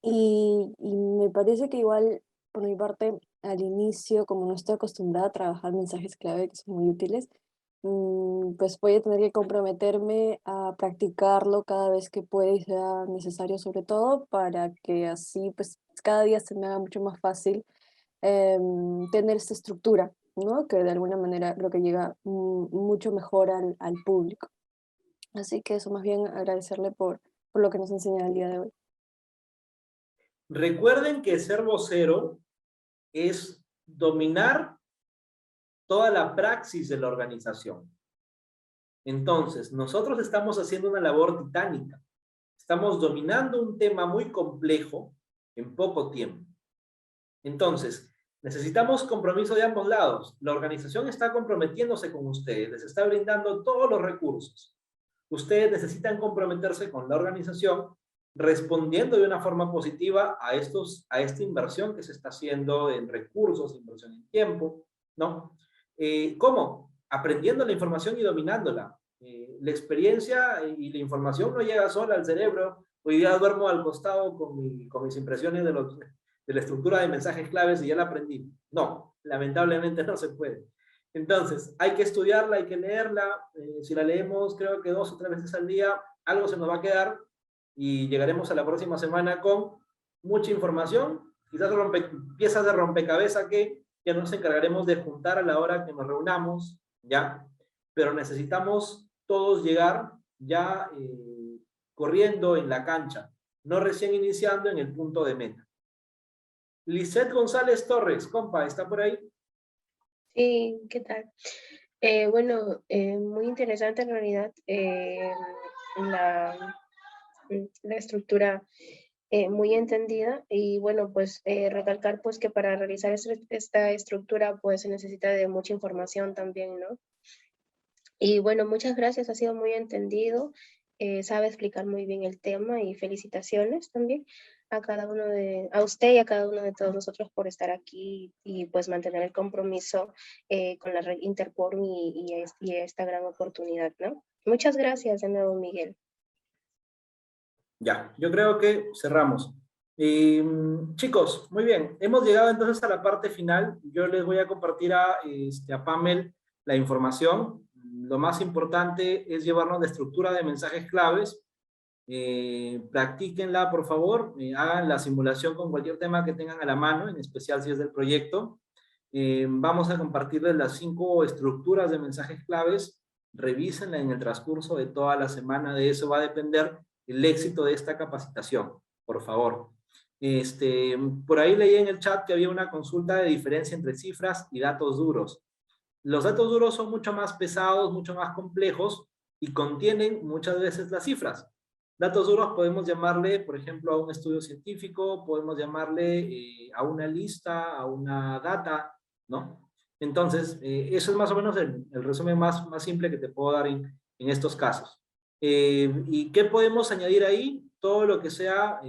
Speaker 3: y me parece que igual, por mi parte, al inicio, como no estoy acostumbrada a trabajar mensajes clave que son muy útiles, pues voy a tener que comprometerme a practicarlo cada vez que pueda y sea necesario, sobre todo para que así pues cada día se me haga mucho más fácil tener esta estructura, ¿no? Que de alguna manera creo que llega mucho mejor al público. Así que eso, más bien agradecerle por lo que nos enseña el día de hoy.
Speaker 2: Recuerden que ser vocero es dominar toda la praxis de la organización. Entonces, nosotros estamos haciendo una labor titánica. Estamos dominando un tema muy complejo en poco tiempo. Entonces, Necesitamos compromiso de ambos lados. La organización está comprometiéndose con ustedes, les está brindando todos los recursos. Ustedes necesitan comprometerse con la organización respondiendo de una forma positiva a esta inversión que se está haciendo en recursos, inversión en tiempo, ¿no? ¿Cómo? Aprendiendo la información y dominándola. La experiencia y la información no llega sola al cerebro. Hoy día duermo al costado con mis impresiones de la estructura de mensajes claves y ya la aprendí. No, lamentablemente no se puede. Entonces, hay que estudiarla, hay que leerla. Si la leemos, creo que 2 o 3 veces al día, algo se nos va a quedar y llegaremos a la próxima semana con mucha información, quizás piezas de rompecabezas que ya nos encargaremos de juntar a la hora que nos reunamos, ¿ya? Pero necesitamos todos llegar ya corriendo en la cancha, no recién iniciando en el punto de meta. Lisette González Torres, compa, ¿está por ahí?
Speaker 8: Sí, ¿qué tal? Bueno, muy interesante en realidad la estructura muy entendida y bueno, pues recalcar pues que para realizar esta estructura pues se necesita de mucha información también, ¿no? Y bueno, muchas gracias, ha sido muy entendido, sabe explicar muy bien el tema y felicitaciones también a usted y a cada uno de todos nosotros por estar aquí y pues mantener el compromiso con la red Interporum y esta gran oportunidad, ¿no? Muchas gracias de nuevo, Miguel.
Speaker 2: Ya, yo creo que cerramos. Chicos, muy bien, hemos llegado entonces a la parte final. Yo les voy a compartir a Pamela la información. Lo más importante es llevarnos la estructura de mensajes claves. Practíquenla, por favor. Hagan la simulación con cualquier tema que tengan a la mano, en especial si es del proyecto. Vamos a compartirles las 5 estructuras de mensajes claves. Revísenla en el transcurso de toda la semana. De eso va a depender el éxito de esta capacitación, por favor. Por ahí leí en el chat que había una consulta de diferencia entre cifras y datos duros. Los datos duros son mucho más pesados, mucho más complejos y contienen muchas veces las cifras. Datos duros podemos llamarle, por ejemplo, a un estudio científico, podemos llamarle a una lista, a una data, ¿no? Entonces, eso es más o menos el resumen más simple que te puedo dar en estos casos. ¿Y qué podemos añadir ahí? Todo lo que sea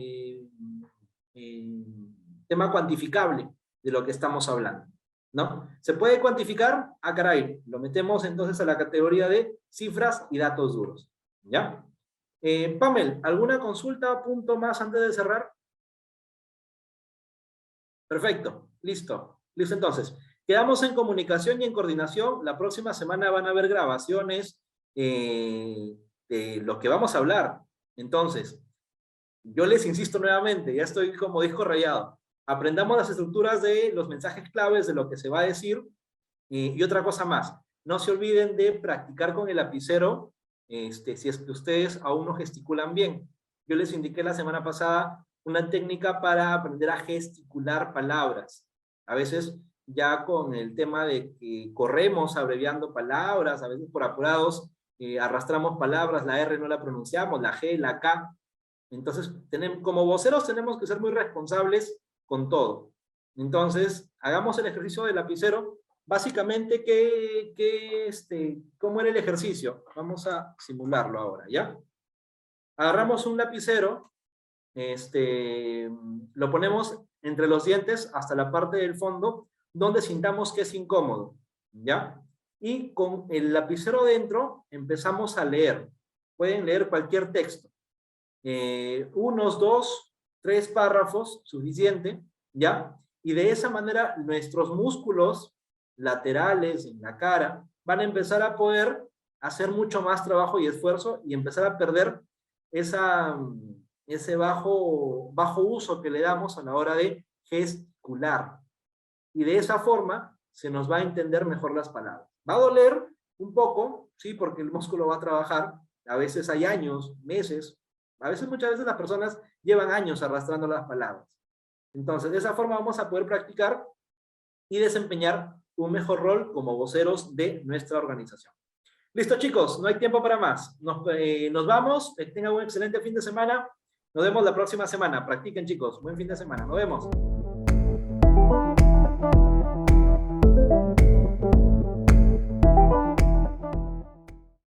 Speaker 2: tema cuantificable de lo que estamos hablando, ¿no? ¿Se puede cuantificar? Ah, caray, lo metemos entonces a la categoría de cifras y datos duros, ¿ya? Pamela, ¿alguna consulta, punto más antes de cerrar? Perfecto, listo. Listo entonces. Quedamos en comunicación y en coordinación. La próxima semana van a haber grabaciones de lo que vamos a hablar. Entonces, yo les insisto nuevamente, ya estoy como disco rayado. Aprendamos las estructuras de los mensajes claves de lo que se va a decir. Y otra cosa más, no se olviden de practicar con el lapicero si es que ustedes aún no gesticulan bien. Yo les indiqué la semana pasada una técnica para aprender a gesticular palabras. A veces ya con el tema de que corremos abreviando palabras, a veces por apurados arrastramos palabras, la R no la pronunciamos, la G, la K. Entonces, como voceros tenemos que ser muy responsables con todo. Entonces, hagamos el ejercicio del lapicero. Básicamente, ¿cómo era el ejercicio? Vamos a simularlo ahora, ¿ya? Agarramos un lapicero, lo ponemos entre los dientes hasta la parte del fondo, donde sintamos que es incómodo, ¿ya? Y con el lapicero dentro empezamos a leer. Pueden leer cualquier texto. Unos 2, 3 párrafos, suficiente, ¿ya? Y de esa manera nuestros músculos laterales en la cara van a empezar a poder hacer mucho más trabajo y esfuerzo y empezar a perder ese bajo uso que le damos a la hora de gesticular. Y de esa forma se nos va a entender mejor las palabras. Va a doler un poco, sí, porque el músculo va a trabajar. A veces hay años, meses, muchas veces las personas llevan años arrastrando las palabras. Entonces, de esa forma vamos a poder practicar y desempeñar un mejor rol como voceros de nuestra organización. Listo, chicos, no hay tiempo para más. Nos vamos, tengan un excelente fin de semana. Nos vemos la próxima semana. Practiquen, chicos. Buen fin de semana. Nos vemos.